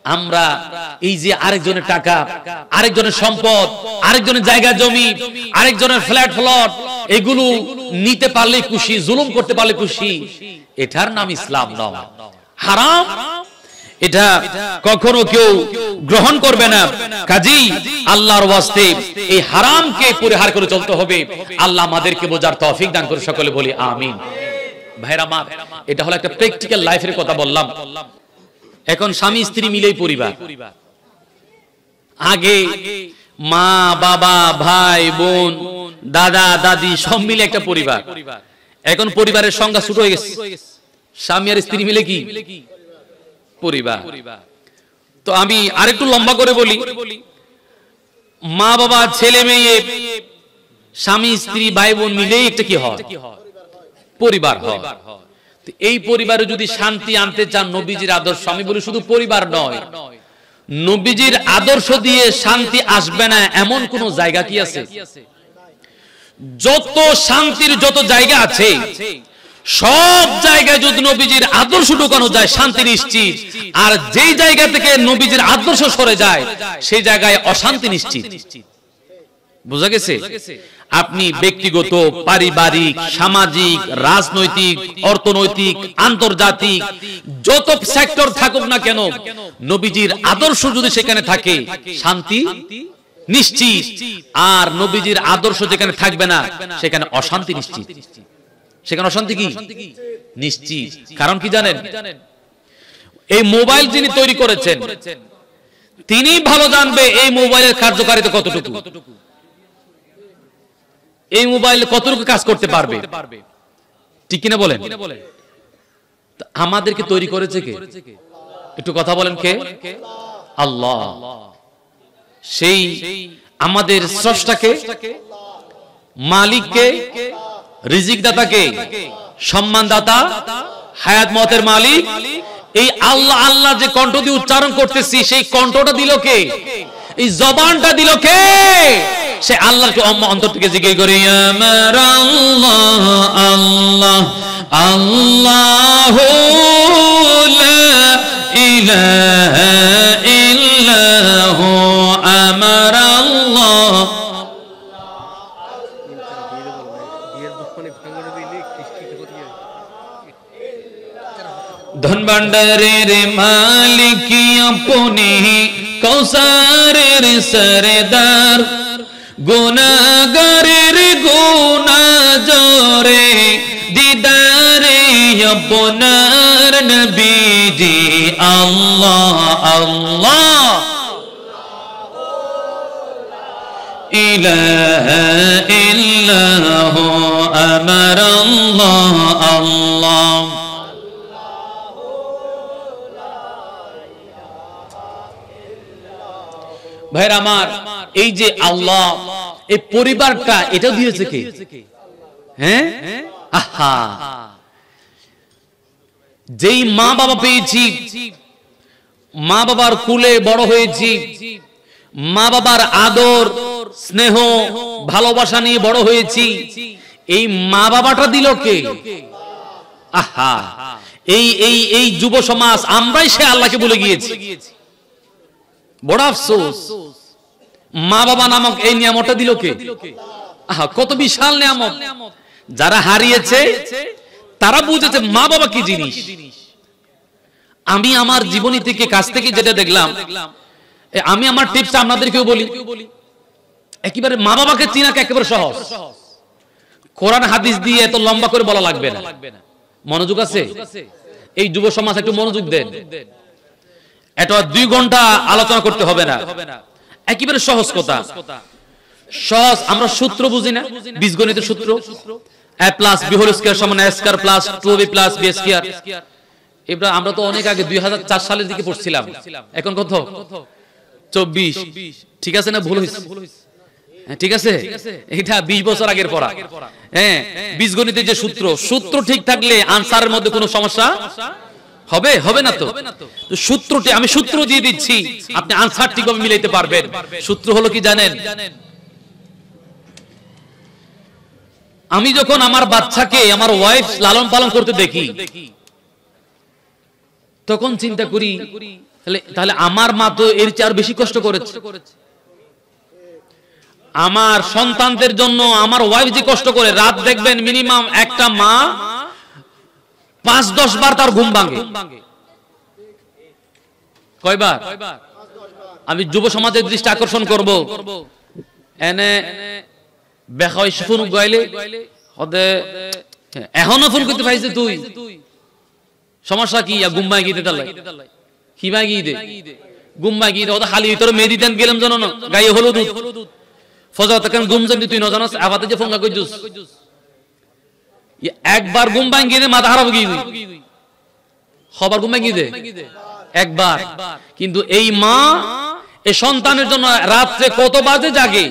আমরা এই যে আরেকজনের টাকা, আরেকজনের সম্পদ, আরেকজনের জায়গা জমি, আরেকজনের ফ্ল্যাট প্লট, এগুলো নিতে পারলে খুশি, জুলুম করতে পারলে খুশি, এটার নাম ইসলাম নয়, হারাম। এটা কখনো কেউ গ্রহণ করবে না। কাজেই আল্লাহর ওয়াস্তে এই হারামকে পরিহার করে চলতে হবে। আল্লাহ আমাদেরকে বোঝার তৌফিক দান করে, সকলে বলি আমিন। ভাইরা আমার, এটা হলো একটা প্র্যাকটিক্যাল লাইফের কথা বললাম। এখন স্বামী স্ত্রী মিলেই পরিবার, আগে মা বাবা ভাই বোন দাদা দাদি সব মিলে একটা পরিবার। এখন পরিবারের সংখ্যা ছোট হয়ে গেছে, স্বামী আর স্ত্রী মিলে কি পরিবার। তো আমি আরেকটু লম্বা করে বলি, মা বাবা ছেলে মেয়ে স্বামী স্ত্রী ভাই বোন মিলেই একটা কি হয় পরিবার হয়। এই পরিবারে যদি শান্তি আনতে চান নবীজির আদর্শ, আমি বলি শুধু পরিবার নয়, নবীজির আদর্শ দিয়ে শান্তি আসবে না এমন কোন জায়গা কি আছে? যত শান্তির যত জায়গা আছে সব জায়গায় যদি নবীজির আদর্শ ঢোকানো যায় শান্তি নিশ্চিত, আর যেই জায়গা থেকে নবীজির আদর্শ সরে যায় সেই জায়গায় অশান্তি নিশ্চিত। বুঝা গেছে? আপনি ব্যক্তিগত, পারিবারিক, সামাজিক, রাজনৈতিক, অর্থনৈতিক, আন্তর্জাতিক যত সেক্টর থাকুক না কেন, নবীজির আদর্শ যদি সেখানে থাকে শান্তি নিশ্চিত, আর নবীজির আদর্শ যেখানে থাকবে না সেখানে অশান্তি নিশ্চিত। সেখানে অশান্তি কি নিশ্চিত। কারণ কি জানেন? এই মোবাইল যিনি তৈরি করেছেন তিনি ভালো জানবে এই মোবাইলের কার্যকারিতা কতটুকু, এই মোবাইল কতটুকু কাজ করতে পারবে, ঠিক কিনা বলেন? আমাদেরকে তৈরি করেছে কে? একটু কথা বলেন, কে? আল্লাহ। সেই আমাদের স্রষ্টাকে, মালিককে, রিজিক দাতাকে, সম্মান দাতা, হায়াত মতের মালিক, এই আল্লাহ আল্লাহ যে কণ্ঠ দিয়ে উচ্চারণ করতেছি সেই কণ্ঠটা দিল কে? এই জবানটা দিল কে? সে আল্লাহকে অন্তর থেকে জিকির করি, আমার আল্লাহ আল্লাহ আল্লাহু লা ইলাহা ইল্লাহু আমার আল্লাহ। ধন ভান্ডারের মালিক আপনি, কৌসারের সরদার, গুনাহগারের গুনাহ জরে দিদারে আপনার নবীজি আল্লাহ আল্লাহ ইলাহা ইল্লাহু আমার আল্লাহ আল্লাহ। ভাইরা আমার, এই যে আল্লাহ, এই পরিবারটা এটা দিয়েছে কে? হ্যাঁ, আহা, যেই মা বাবা পেয়েছি, মা বাবার কুলে বড় হয়েছি, মা বাবার আদর স্নেহ ভালোবাসা নিয়ে বড় হয়েছি, এই মা বাবাটা দিল কে? আহা, এই এই এই যুব সমাজ আমরাই সে আল্লাহকে ভুলে গিয়েছি। বড় আফসোস, মা বাবা নামক এই নিয়ামতটা দিল কে? আহা, কত বিশাল নিয়ামত। যারা হারিয়েছে তারা বুঝেছে মা বাবা কি জিনিস। আমি আমার জীবনী থেকে কাছ থেকে যেটা দেখলাম, আমি আমার টিপস আপনাদেরকেও বলি, একেবারে মা বাবাকে চিনা একেবারে সহজ। কোরআন হাদিস দিয়ে এত লম্বা করে বলা লাগবে না। মনোযোগ আছে? এই যুব সমাজ একটু মনোযোগ দেন। এটা 2 ঘন্টা আলোচনা করতে হবে না, একেবারে সহজ কথা। সহজ, আমরা সূত্র বুঝি না, বীজগণিতের সূত্র, a + b হোল স্কয়ার সমান a square plus 2b + b square. এবার আমরা তো অনেক আগে 2004 সালের দিকে পড়ছিলাম, এখন কত? 24। ঠিক আছে না? ভুল হইছে? ঠিক আছে, এটা 20 বছর আগের পড়া। হ্যাঁ, বীজগণিতের যে সূত্র, সূত্র ঠিক থাকলে আনসারের মধ্যে কোনো সমস্যা হবে হবে না। তো সূত্রটি আমি সূত্র দিয়ে দিচ্ছি, আপনি আনসার ঠিকভাবে মিলাইতে পারবেন। সূত্র হলো কি জানেন? আমি যখন আমার বাচ্চাকে আমার ওয়াইফ লালন পালন করতে দেখি, তখন চিন্তা করি তাহলে আমার মা তো এর চেয়ে আর বেশি কষ্ট করেছে। আমার সন্তানদের জন্য আমার ওয়াইফ যে কষ্ট করে, রাত দেখবেন মিনিমাম একটা মা 5-10 বার তার ঘুম ভাঙে। কয়বার? আমি যুব সমাজের দৃষ্টি আকর্ষণ করব, এনে বেখাই ফোন গাইলে হদে এখনো ফোন করতে পাইছে, তুই সমস্যা কি? গুম্মাই গিয়ে দিতে কি ভাই গিয়ে দে গুম্মাই গিয়ে ওদের খালি তোর মেহেদি দেন গেলাম জানো না, গায়ে হলুদ ফজর তখন ঘুম জানি তুই নজানাস আবাতে যে ফোঙ্গা কইজুস একবার ঘুম ভাঙ্গি দে মাথা খারাপ গিয়ে খবর ঘুম ভাঙ্গি দে একবার। কিন্তু এই মা এই সন্তানের জন্য রাত্রে কত বাজে জাগে।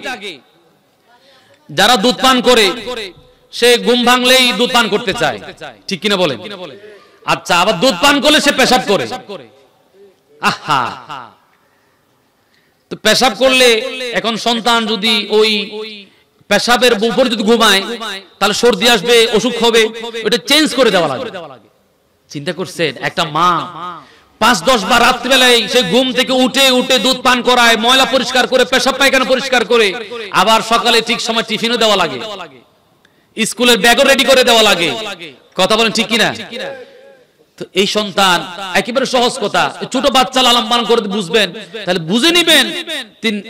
যারা দুধ পান করে সে ঘুম ভাঙলেই দুধ পান করতে চায়, ঠিক কিনা বলেন? আচ্ছা, আবার দুধ পান করলে সে পেশাব করে। আহা, তো পেশাব করলে এখন সন্তান যদি ওই পেশাবের উপর যদি ঘুমায় তাহলে সর্দি আসবে, অসুখ হবে, ওটা চেঞ্জ করে দেওয়া লাগে। চিন্তা করছেন একটা মা 5-10 বার রাত্রিবেলায় সে ঘুম থেকে উঠে উঠে দুধ পান করায়, ময়লা পরিষ্কার করে, পেশাব পায়খানা পরিষ্কার করে, আবার সকালে ঠিক সময় টিফিনও দেওয়া লাগে, স্কুলের ব্যাগও রেডি করে দেওয়া লাগে। কথা বলেন ঠিক কিনা? তো এই সন্তান একেবারে সহজ কথা, ছোট বাচ্চা লালন পালন করে বুঝবেন, তাহলে বুঝে নিবেন।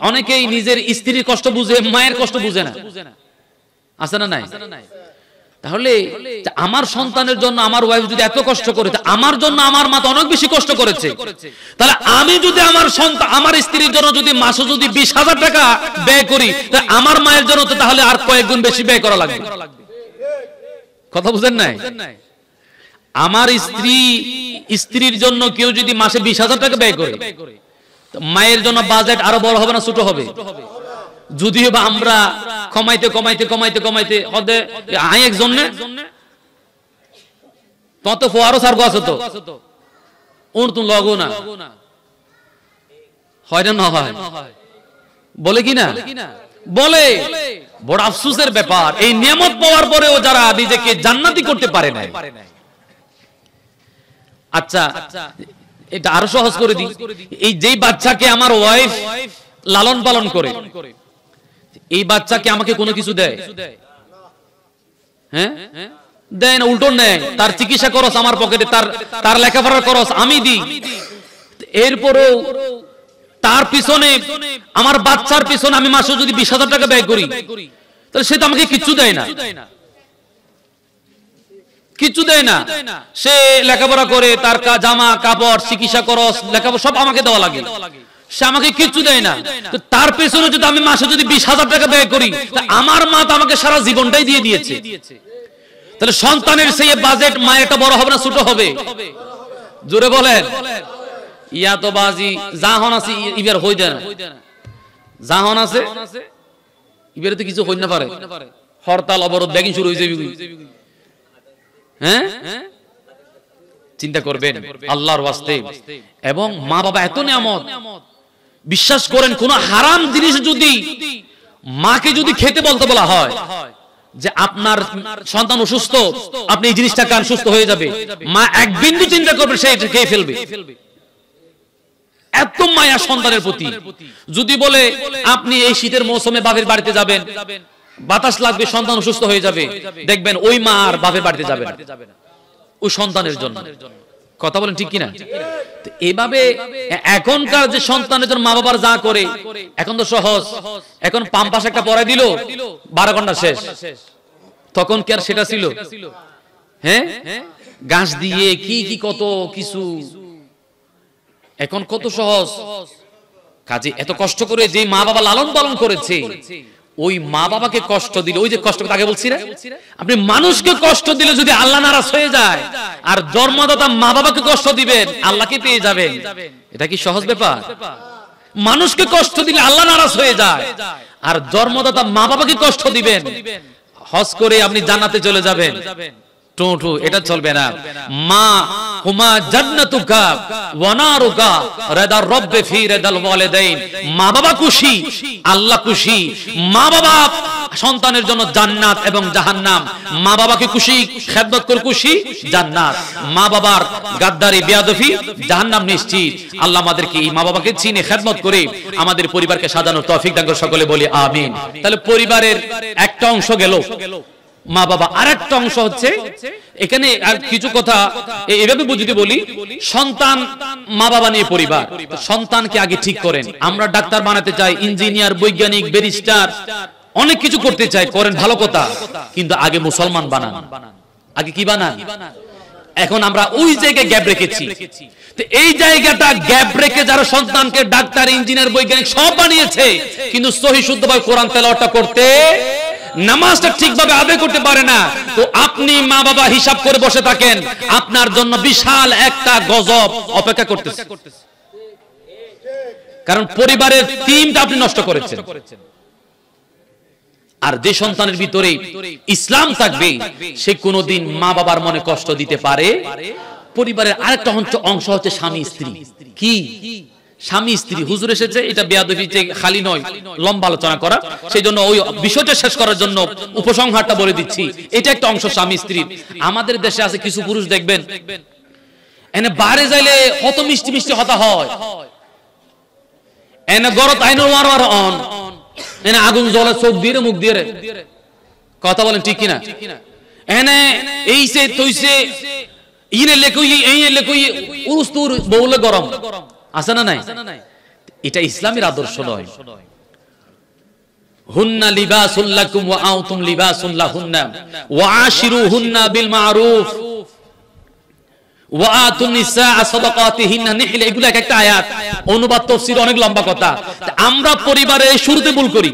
অনেকেই নিজের স্ত্রীর কষ্ট বুঝে, মায়ের কষ্ট বুঝে না, আছে না নাই? তাহলে আমার সন্তানের জন্য আমার ওয়াইফ যদি এত কষ্ট করেছে, আমার জন্য আমার মা তো অনেক বেশি কষ্ট করেছে। তাহলে আমি যদি আমার সন্তান, আমার স্ত্রীর জন্য যদি মাসে যদি 20,000 টাকা ব্যয় করি, তাহলে আমার মায়ের জন্য তো তাহলে আর কয়েক গুণ বেশি ব্যয় করা লাগবে। কথা বুঝেন নাই? আমার স্ত্রীর জন্য কেউ যদি মাসে 20,000 টাকা ব্যয় করে, মায়ের জন্য বাজেট আরো বড় হবে না ছোট হবে? যদিও বা আমরা কমাইতে কমাইতে কমাইতে কমাইতে হদে আই একজন তত ফোয়ারো সার্গো আছে তো ওর তুমি লগো না হয় না, হয় বলে কি না বলে? বড় আফসোসের ব্যাপার, এই নিয়ামত পাওয়ার পরেও যারা নিজেকে জান্নাতি করতে পারে না। আচ্ছা, এটা আরো সহজ করে দিই। এই যেই বাচ্চাকে আমার ওয়াইফ লালন পালন করে, এই বাচ্চাকে আমাকে কোনো কিছু দেয়? হ্যাঁ, দেয় না, উল্টো নেয়। তার চিকিৎসা খরচ আমার পকেটে, তার লেখাপড়ার খরচ আমি দিই। এরপরেও তার পিছনে, আমার বাচ্চার পিছনে আমি মাসে যদি 20,000 টাকা ব্যয় করি, তাহলে সে তো আমাকে কিচ্ছু দেয় না, কিচ্ছু দেয় না। সে লেখাপড়া করে, তার জামা কাপড়, চিকিৎসা খরচ, লেখাপড়া সব আমাকে দেওয়া লাগে, সে আমাকে কিচ্ছু দেয় না। তো তার পেছনে যদি আমি মাসে যদি 20,000 টাকা ব্যয় করি, আমার মা তো আমাকে সারা জীবনটাই দিয়ে দিয়েছে। তাহলে সন্তানের সেই বাজেট মায়েরটা বড় হবে না ছোট হবে? জোরে বলেন। ইয়া তো বাজি জাহন আছে ইবার হই দেয় না, জাহন আছে ইবারে তো কিছু হই না পারে, হরতাল অবরোধ ব্যাগিং শুরু হয়ে যাবে। হ্যাঁ, চিন্তা করবেন আল্লাহর ওয়াস্তে। এবং মা বাবা এত নিয়ামত, বিশ্বাস করেন কোন হারাম জিনিস যদি মাকে যদি খেতে বলতে বলা হয় যে আপনার সন্তান অসুস্থ, আপনি এই জিনিসটা খান সুস্থ হয়ে যাবে, মা এক বিন্দু চিন্তা করবে সে এটা খেয়ে ফেলবে। এত মায়া সন্তানের প্রতি। যদি বলে আপনি এই শীতের মৌসুমে বাপের বাড়িতে যাবেন, বাতাস লাগবে, সন্তান অসুস্থ হয়ে যাবে, দেখবেন ওই মা আর বাপের বাড়িতে যাবে না, ওই সন্তানের জন্য। কথা বলেন ঠিক কিনা? এভাবে এখনকার যে সন্তানের জন্য মা বাবার যা করে, এখন তো সহজ, এখন পাম্পাস একটা পড়াই দিল 12 ঘন্টা শেষ। তখন কি আর সেটা ছিল? হ্যাঁ, ঘাস দিয়ে কি কি কত কিছু, এখন কত সহজ। কাজে এত কষ্ট করে যে মা বাবা লালন পালন করেছে, ওই মা বাবাকে কষ্ট দিলে, ওই যে কষ্ট আগে বলছি না, আপনি মানুষকে কষ্ট দিলে যদি আল্লাহ নারাজ হয়ে যায়, আর জন্মদাতা মা বাবাকে কষ্ট দিবেন, আল্লাহকে পেয়ে যাবেন। এটা কি সহজ ব্যাপার? মানুষকে কষ্ট দিলে আল্লাহ নারাজ হয়ে যায়, আর জন্মদাতা মা বাবাকে কষ্ট দিবেন, হজ করে আপনি জান্নাতে চলে যাবেন। টুটু এটা চলবে না। মা হুমা জান্নাতুকা ওয়া নারুকা রাদার রব্বে ফি রাদাল ওয়ালিদাইন। মা বাবা খুশি, আল্লাহ খুশি। মা বাবা সন্তানের জন্য জান্নাত এবং জাহান্নাম। মা বাবাকে খুশি, খেদমত করে খুশি, জান্নাত। মা বাবার গাদ্দারি বেয়াদবি, জাহান্নাম নিশ্চিত। আল্লাহ আমাদেরকে এই মা বাবাকে চিনে খেদমত করে আমাদের পরিবারকে সাজানোর তৌফিক দান করে, সকলে বলি আমিন। তাহলে পরিবারের একটা অংশ গেল, মা বাবা। আরেকটা অংশ হচ্ছে এখানে আর কিছু কথা এইভাবে বুঝতে বলি, সন্তান মা বাবা নিয়ে পরিবার। সন্তানকে আগে ঠিক করেন। আমরা ডাক্তার বানাতে চাই, ইঞ্জিনিয়ার, বৈজ্ঞানিক, ব্যারিস্টার, অনেক কিছু করতে চাই, করেন ভালো কথা, কিন্তু আগে মুসলমান বানান। আগে কি বানান? এখন আমরা ওই জায়গায় গ্যাপ রেখেছি। তো এই জায়গাটা গ্যাপ রেখে যারা সন্তানকে ডাক্তার, ইঞ্জিনিয়ার, বৈজ্ঞানিক সব বানিয়েছে, কিন্তু সহি শুদ্ধভাবে কোরআন তেলাওয়াতটা করতে, নামাজটা ঠিকভাবে আদায় করতে পারে না, তো আপনি মা বাবা হিসাব করে বসে থাকেন, আপনার জন্য বিশাল একটা গজব অপেক্ষা করতেছে। কারণ পরিবারের টিমটা আপনি নষ্ট করেছেন। আর যে সন্তানের ভিতরে ইসলাম থাকবে, সে কোনোদিন মা বাবার মনে কষ্ট দিতে পারে। পরিবারের আরেকটা অংশ হচ্ছে স্বামী স্ত্রী। কি স্বামী স্ত্রী? হুজুর এসেছে, এটা বেয়াদবি যে খালি নয়, লম্বা আলোচনা করা, সেই জন্য ওই বিষয়টা শেষ করার জন্য উপসংহারটা বলে দিচ্ছি। এটা একটা অংশ স্বামী স্ত্রীর। আমাদের দেশে আছে কিছু পুরুষ দেখবেন, এনে বারে যাইলে কত মিষ্টি মিষ্টি কথা হয়, এনে গরত আইনুর মারওয়ার অন, এনে আগুন জ্বলে চোখ দিয়ে মুখ দিয়ে কথা বলেন, ঠিক কিনা? এনে এইসে তৈসে ইনে লেখই এই লেখই উরুস্তুর বউলে গরম আছে না নাই? এটা ইসলামের আদর্শ নয়। হুন্না লিবাসুল লাকুম ওয়া আনতুম লিবাসুল লাহুন্না ওয়া আশিরুহুন্না বিল মারুফ ওয়া আতুন নিসা সাদাকাতিহিন্না নিহলা। এগুলো একটা আয়াত, অনুবাদ তাফসীর অনেক লম্বা কথা। আমরা পরিবারে শুরুতে ভুল করি।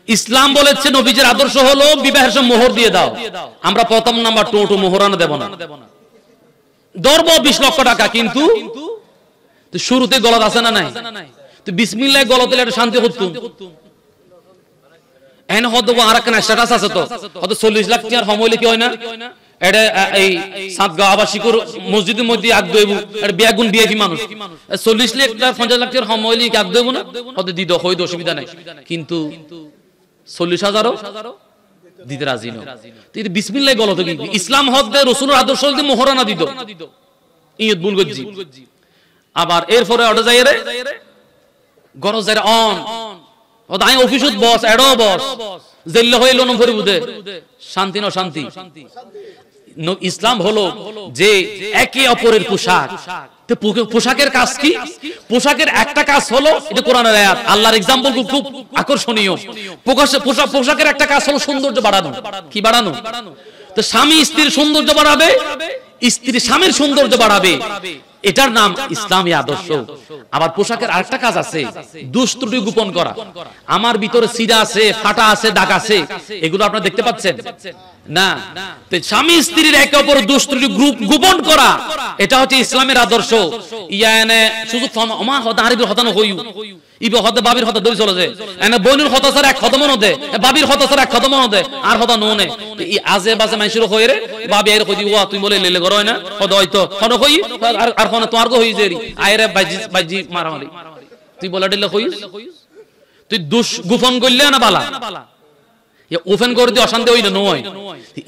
ইসলাম বলেছে নবীজির আদর্শ হলো বিবাহের সময় মোহর দিয়ে দাও। আমরা প্রথম নাম্বার টোটো মোহরানা দেব না, ধরবো 20 লক্ষ টাকা, কিন্তু শুরুতে গলত আছে না নাই? তো বিসমিল্লাহ গলত দিলে একটা শান্তি হতো। এনে হতো আর একটা স্ট্যাটাস আছে, তো হয়তো 40 লাখ টাকার সময় কি হয় না, এটা এই সাতগাঁও আবাসিকর মসজিদের মধ্যে আগ দইব, এটা বিয়াগুন বিয়াকি মানুষ 40 লাখ টাকা 50 লাখ টাকার সময় কি আগ দইব না, হয়তো দিত, হয়তো অসুবিধা নাই, কিন্তু 40,000ও দিতে রাজি নয়। তো বিসমিল্লাহ গলত কি? ইসলাম হদ্দে রাসূলের আদর্শ হতে মোহরানা দিত, ইয়ত ভুল গজ্জি। আবার এরপরে অর্ডার যাই রে গরজ যাই অন, ও তাই অফিসত বস, এডো বস, জেল্লে হইল ন ভরি বুদে শান্তি ন শান্তি। ইসলাম হলো যে একে অপরের পোশাক। তো পোশাকের কাজ কি? পোশাকের একটা কাজ হলো, এটা কোরআনের আয়াত, আল্লাহর এক্সাম্পল খুব আকর্ষণীয়। পোশাকের একটা কাজ হলো সৌন্দর্য বাড়ানো। কি বাড়ানো? তো স্বামী স্ত্রীর সৌন্দর্য বাড়াবে, স্ত্রী স্বামীর সৌন্দর্য বাড়াবে, এটার নাম ইসলামী আদর্শ। আবার পোশাকের আরেকটা কাজ আছে, দুষ্টুটি গোপন করা। আমার ভিতরে সিরা আছে, ফাটা আছে, দাগ আছে, এগুলো আপনারা দেখতে পাচ্ছেন না? তো স্বামী স্ত্রীর একে অপর দুষ্টুটি গোপন করা, এটা হচ্ছে ইসলামের আদর্শ। ইয়ানে সুযোগ আমা হদা আরবি হদানো হইউ ইবে হদা বাবির হদা দই চলে যায়, এনে বইনুর হদা ছাড়া এক হদা মনে দে, বাবির হদা ছাড়া এক হদা মনে দে, আর হদা নুনে এই আজে বাজে মানুষের হই রে, বাবি এর কই দিওয়া তুই বলে লেলে গরয় না হদা হয়তো হন হই, আর হন তোমার গো হই জেরি আইরে বাজি বাজি মারামারি, তুই বলে দিলে হই, তুই দুষ গোপন করলে না বালা, ওপেন করে দিয়ে অশান্তি হইলে নয়।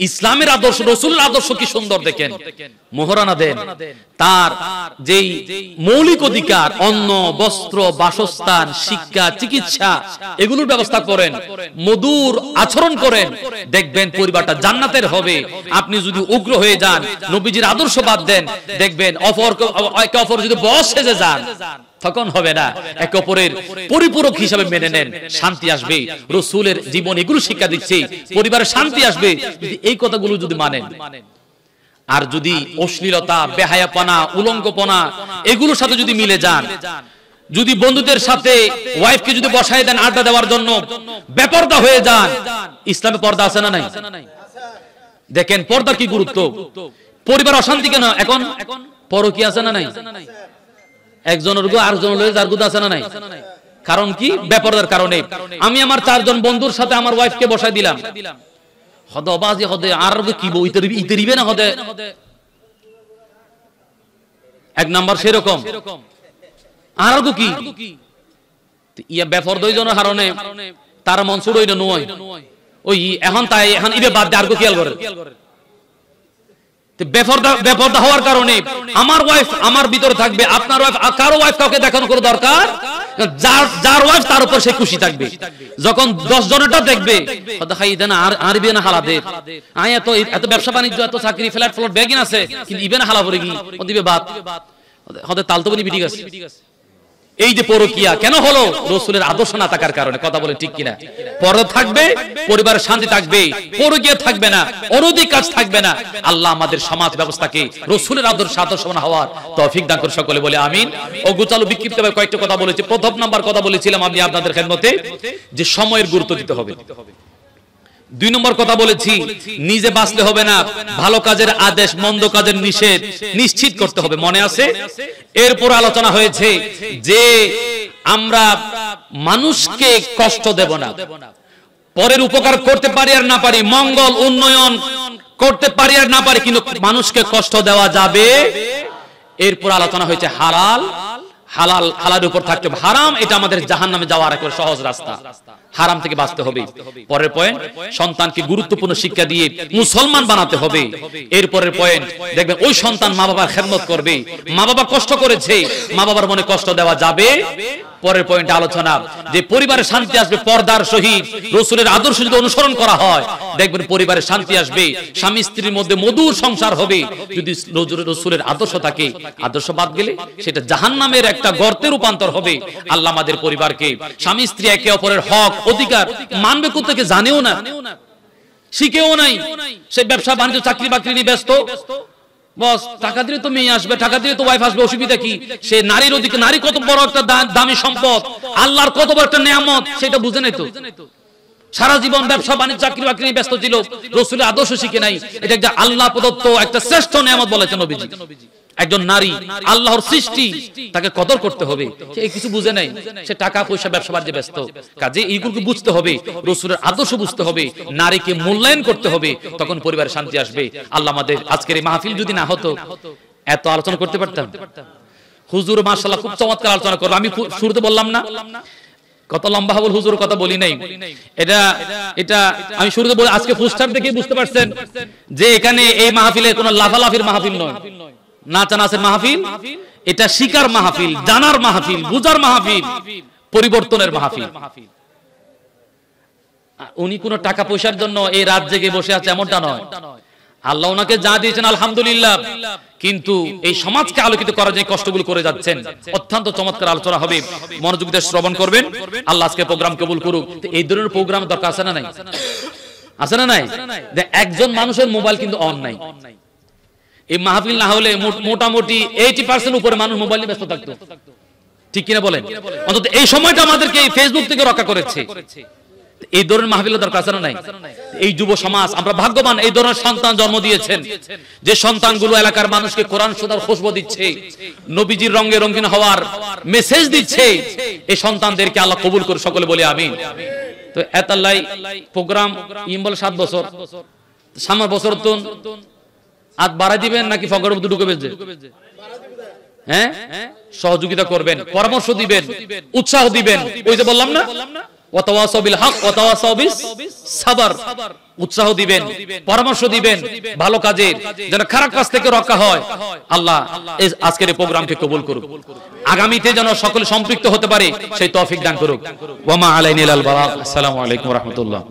ইসলামের আদর্শ, রাসূলের আদর্শ কি সুন্দর দেখেন। মোহরানা দেন, তার যেই মৌলিক অধিকার, অন্ন, বস্ত্র, বাসস্থান, শিক্ষা, চিকিৎসা, এগুলোর ব্যবস্থা করেন, মধুর আচরণ করেন, দেখবেন পরিবারটা জান্নাতের হবে। আপনি যদি উগ্র হয়ে যান, নবীজির আদর্শ বাদ দেন, দেখবেন একে অপর যদি বস সেজে যান, তখন হবে না। একে অপরের পরিপূরক হিসাবে মেনে নেন, শান্তি আসবে। রাসূলের জীবন এগুলো শিক্ষা দিচ্ছে, পরিবারের শান্তি আসবে যদি এই কথাগুলো যদি মানেন। আর যদি অশ্লীলতা, বেহায়াপনা, উলঙ্গপনা এগুলোর সাথে যদি মিলে যান, যদি বন্ধুদের সাথে ওয়াইফকে যদি বসায় দেন আড্ডা দেওয়ার জন্য, বেপরদা হয়ে যান, ইসলামে পর্দা আছে না নাই? দেখেন পর্দার কি গুরুত্ব। পরিবার অশান্তি কেন? এখন পরকীয়া আছে না নাই? একজনের গো আরেকজনের লয়ে যার গুদ আছে না নাই? কারণ কি? বেপরদার কারণে। আমি আমার 4 জন বন্ধুর সাথে আমার ওয়াইফকে বসাই দিলাম, হদে অবাজি হদে আর কি বইতে ইতেরিবে না হদে, এক নাম্বার সেরকম। আর কি ইয়া বেপরদ হইজনের কারণে তার মন ছুড় হইল নয়, ওই এখন তাই এখন ইবে বাদ দিয়ে আর খেয়াল করে। বেপরদা হওয়ার কারণে আমার ওয়াইফ আমার ভিতরে থাকবে, আপনার ওয়াইফ, কারো ওয়াইফ কাউকে দেখানো করে দরকার, যার ওয়াইফ তার উপর সে খুশি থাকবে। যখন 10 জনেরটা দেখবে দেখাই দেন আর ইবে না হালাদের আয় এত ব্যবসা বাণিজ্য, এত চাকরি, ফ্ল্যাট ফ্লট ব্যাগিন আছে, কিন্তু ইবে না হালা পড়ে কি ও দিবে বাদ হদে তাল তো বলি বিটি গেছে। এই যে পরকীয়া কেন হলো? রাসূলের আদর্শ না থাকার কারণে। কথা বলে ঠিক কিনা? পর্দা থাকবে, পরিবারের শান্তি থাকবে, পরকীয়া থাকবে না, অনৈতিক কাজ থাকবে না। আল্লাহ আমাদের সমাজ ব্যবস্থাকে রাসূলের আদর্শবান হওয়ার তৌফিক দান করুন, সকলে বলে আমিন। ও গোচালো বিক্ষিপ্তভাবে কয়েকটা কথা বলেছি। প্রথম নাম্বার কথা বলেছিলাম আমি আপনাদের খেদমতে যে সময়ের গুরুত্ব দিতে হবে। 2 নম্বর কথা বলেছি নিজে বাঁচলে হবে না, ভালো কাজের আদেশ মন্দ কাজের নিষেধ নিশ্চিত করতে হবে, মনে আছে? এরপর আলোচনা হয়েছে যে আমরা মানুষকে কষ্ট দেব না, পরের উপকার করতে পারি আর না পারি, মঙ্গল উন্নয়ন করতে পারি আর না পারি, কিন্তু মানুষকে কষ্ট দেওয়া যাবে। এরপর আলোচনা হয়েছে হালাল, হালালের উপর থাকতে হবে। হারাম এটা আমাদের জাহান্নামে যাওয়ার একটা সহজ রাস্তা, হারাম থেকে বাঁচতে হবে। পরের পয়েন্ট, সন্তানকে গুরুত্বপূর্ণ শিক্ষা দিয়ে মুসলমান বানাতে হবে। এরপরের পয়েন্ট দেখবেন ওই সন্তান মা বাবার খেদমত করবে, মা বাবা কষ্ট করেছে, মা বাবার মনে কষ্ট দেওয়া যাবে। পরের পয়েন্ট আলোচনা যে পরিবারে শান্তি আসবে পর্দার সহিত, রাসূলের আদর্শ যদি অনুসরণ করা হয় দেখবেন পরিবারে শান্তি আসবে, স্বামী স্ত্রীর মধ্যে মধুর সংসার হবে। যদি রাসূলের আদর্শ থাকে, আদর্শ বাদ গেলে সেটা জাহান্নামের একটা গর্তে রূপান্তর হবে। আল্লাহ আমাদের পরিবারকে, স্বামী স্ত্রী একে অপরের হক অধিকার মানবে কোত্থেকে জানেও না, শিখেও নাই। সে ব্যবসা বাণিজ্য চাকরি বাকরি নিয়ে ব্যস্ত, বস টাকা দিলে তো মেয়ে আসবে, টাকা দিলে তো ওয়াইফ আসবে, অসুবিধা কি? সে নারীর অধিকার, নারী কত বড় একটা দামি সম্পদ, আল্লাহর কত বড় একটা নিয়ামত, সেটা বুঝে নাই তো। সারা জীবন ব্যবসা বাণিজ্য চাকরি বাকরি নিয়ে ব্যস্ত ছিল, রাসূলের আদর্শ শিখে নাই। এটা একটা আল্লাহ প্রদত্ত একটা শ্রেষ্ঠ নিয়ামত বলেছেন নবীজি। একজন নারী আল্লাহর সৃষ্টি, তাকে কদর করতে হবে, সে কিছু বুঝে নাই, সে টাকা পয়সা ব্যবসা বাণিজ্যে ব্যস্ত। কাজে এইগুলোকে বুঝতে হবে, রাসূলের আদর্শ বুঝতে হবে, নারীকে মূল্যায়ন করতে হবে, তখন পরিবারে শান্তি আসবে। আল্লাহ আমাদের আজকের এই মাহফিল যদি না হতো এত আলোচনা করতে পারতাম। হুজুর মাশাআল্লাহ খুব চমৎকার আলোচনা করলো। আমি শুরুতে বললাম না কত লম্বা হবল, হুজুর কথা বলি নাই। এটা আমি শুরুতে বলি, আজকে পোস্টার দেখে বুঝতে পারছেন যে এখানে এই মাহফিলে কোনো লাফালাফির মাহফিল নয়, নাচানাচের মাহফিল, এটা শিকার মাহফিল, জানার মাহফিল, বুঝার মাহফিল, পরিবর্তনের মাহফিল। উনি কোন টাকা পয়সার জন্য এই রাত জেগে বসে আছে এমনটা নয়। আল্লাহ ওনাকে যা দিয়েছেন আলহামদুলিল্লাহ, কিন্তু এই সমাজকে আলোকিত করার জন্য কষ্টগুলো করে যাচ্ছেন। অত্যন্ত চমৎকার আলোচনা হবে, মনোযোগ দিয়ে শ্রবণ করবেন। আল্লাহ আজকে প্রোগ্রাম কবুল করুক। এই ধরনের প্রোগ্রাম দরকার আছে না নাই? আছে না নাই? একজন মানুষের মোবাইল কিন্তু অন নাই। এই মাহফিল না হলে মোটামুটি 80% উপরে মানুষ মোবাইল নিয়ে ব্যস্ত থাকতো, ঠিক কিনা বলেন? অন্তত এই সময়টা আমাদেরকে এই ফেসবুক থেকে রক্ষা করেছে। এই ধরনের মাহফিলের দরকার আছে না নাই? এই যুব সমাজ আমরা ভাগ্যবান, এই ধরনের সন্তান জন্ম দিয়েছেন, যে সন্তানগুলো এলাকার মানুষকে কোরআন শোনার খুশবু দিচ্ছে, নবীজির রঙে রঙিন হওয়ার মেসেজ দিচ্ছে। এই সন্তানদেরকে আল্লাহ কবুল করে, সকলে বলি আমিন। তো এতাল্লাই প্রোগ্রাম ইমবল 7 বছর, সামনের বছর তো আজ বাড়াই দিবেন নাকি ফগর মধ্যে ঢুকে বেজে? হ্যাঁ, সহযোগিতা করবেন, পরামর্শ দিবেন, উৎসাহ দিবেন। ওই যে বললাম না, ওয়াতাওয়াসাউ বিল হক ওয়াতাওয়াসাউ বিস সাবর, উৎসাহ দিবেন, পরামর্শ দিবেন ভালো কাজের, যেন খারাপ কাজ থেকে রক্ষা হয়। আল্লাহ আজকের এই প্রোগ্রামকে কবুল করুক, আগামীতে যেন সকলে সম্পৃক্ত হতে পারে সেই তৌফিক দান করুক। ওয়া মা আলাইনা ইল্লাল বালাগ। আসসালামু আলাইকুম ওয়া রাহমাতুল্লাহ।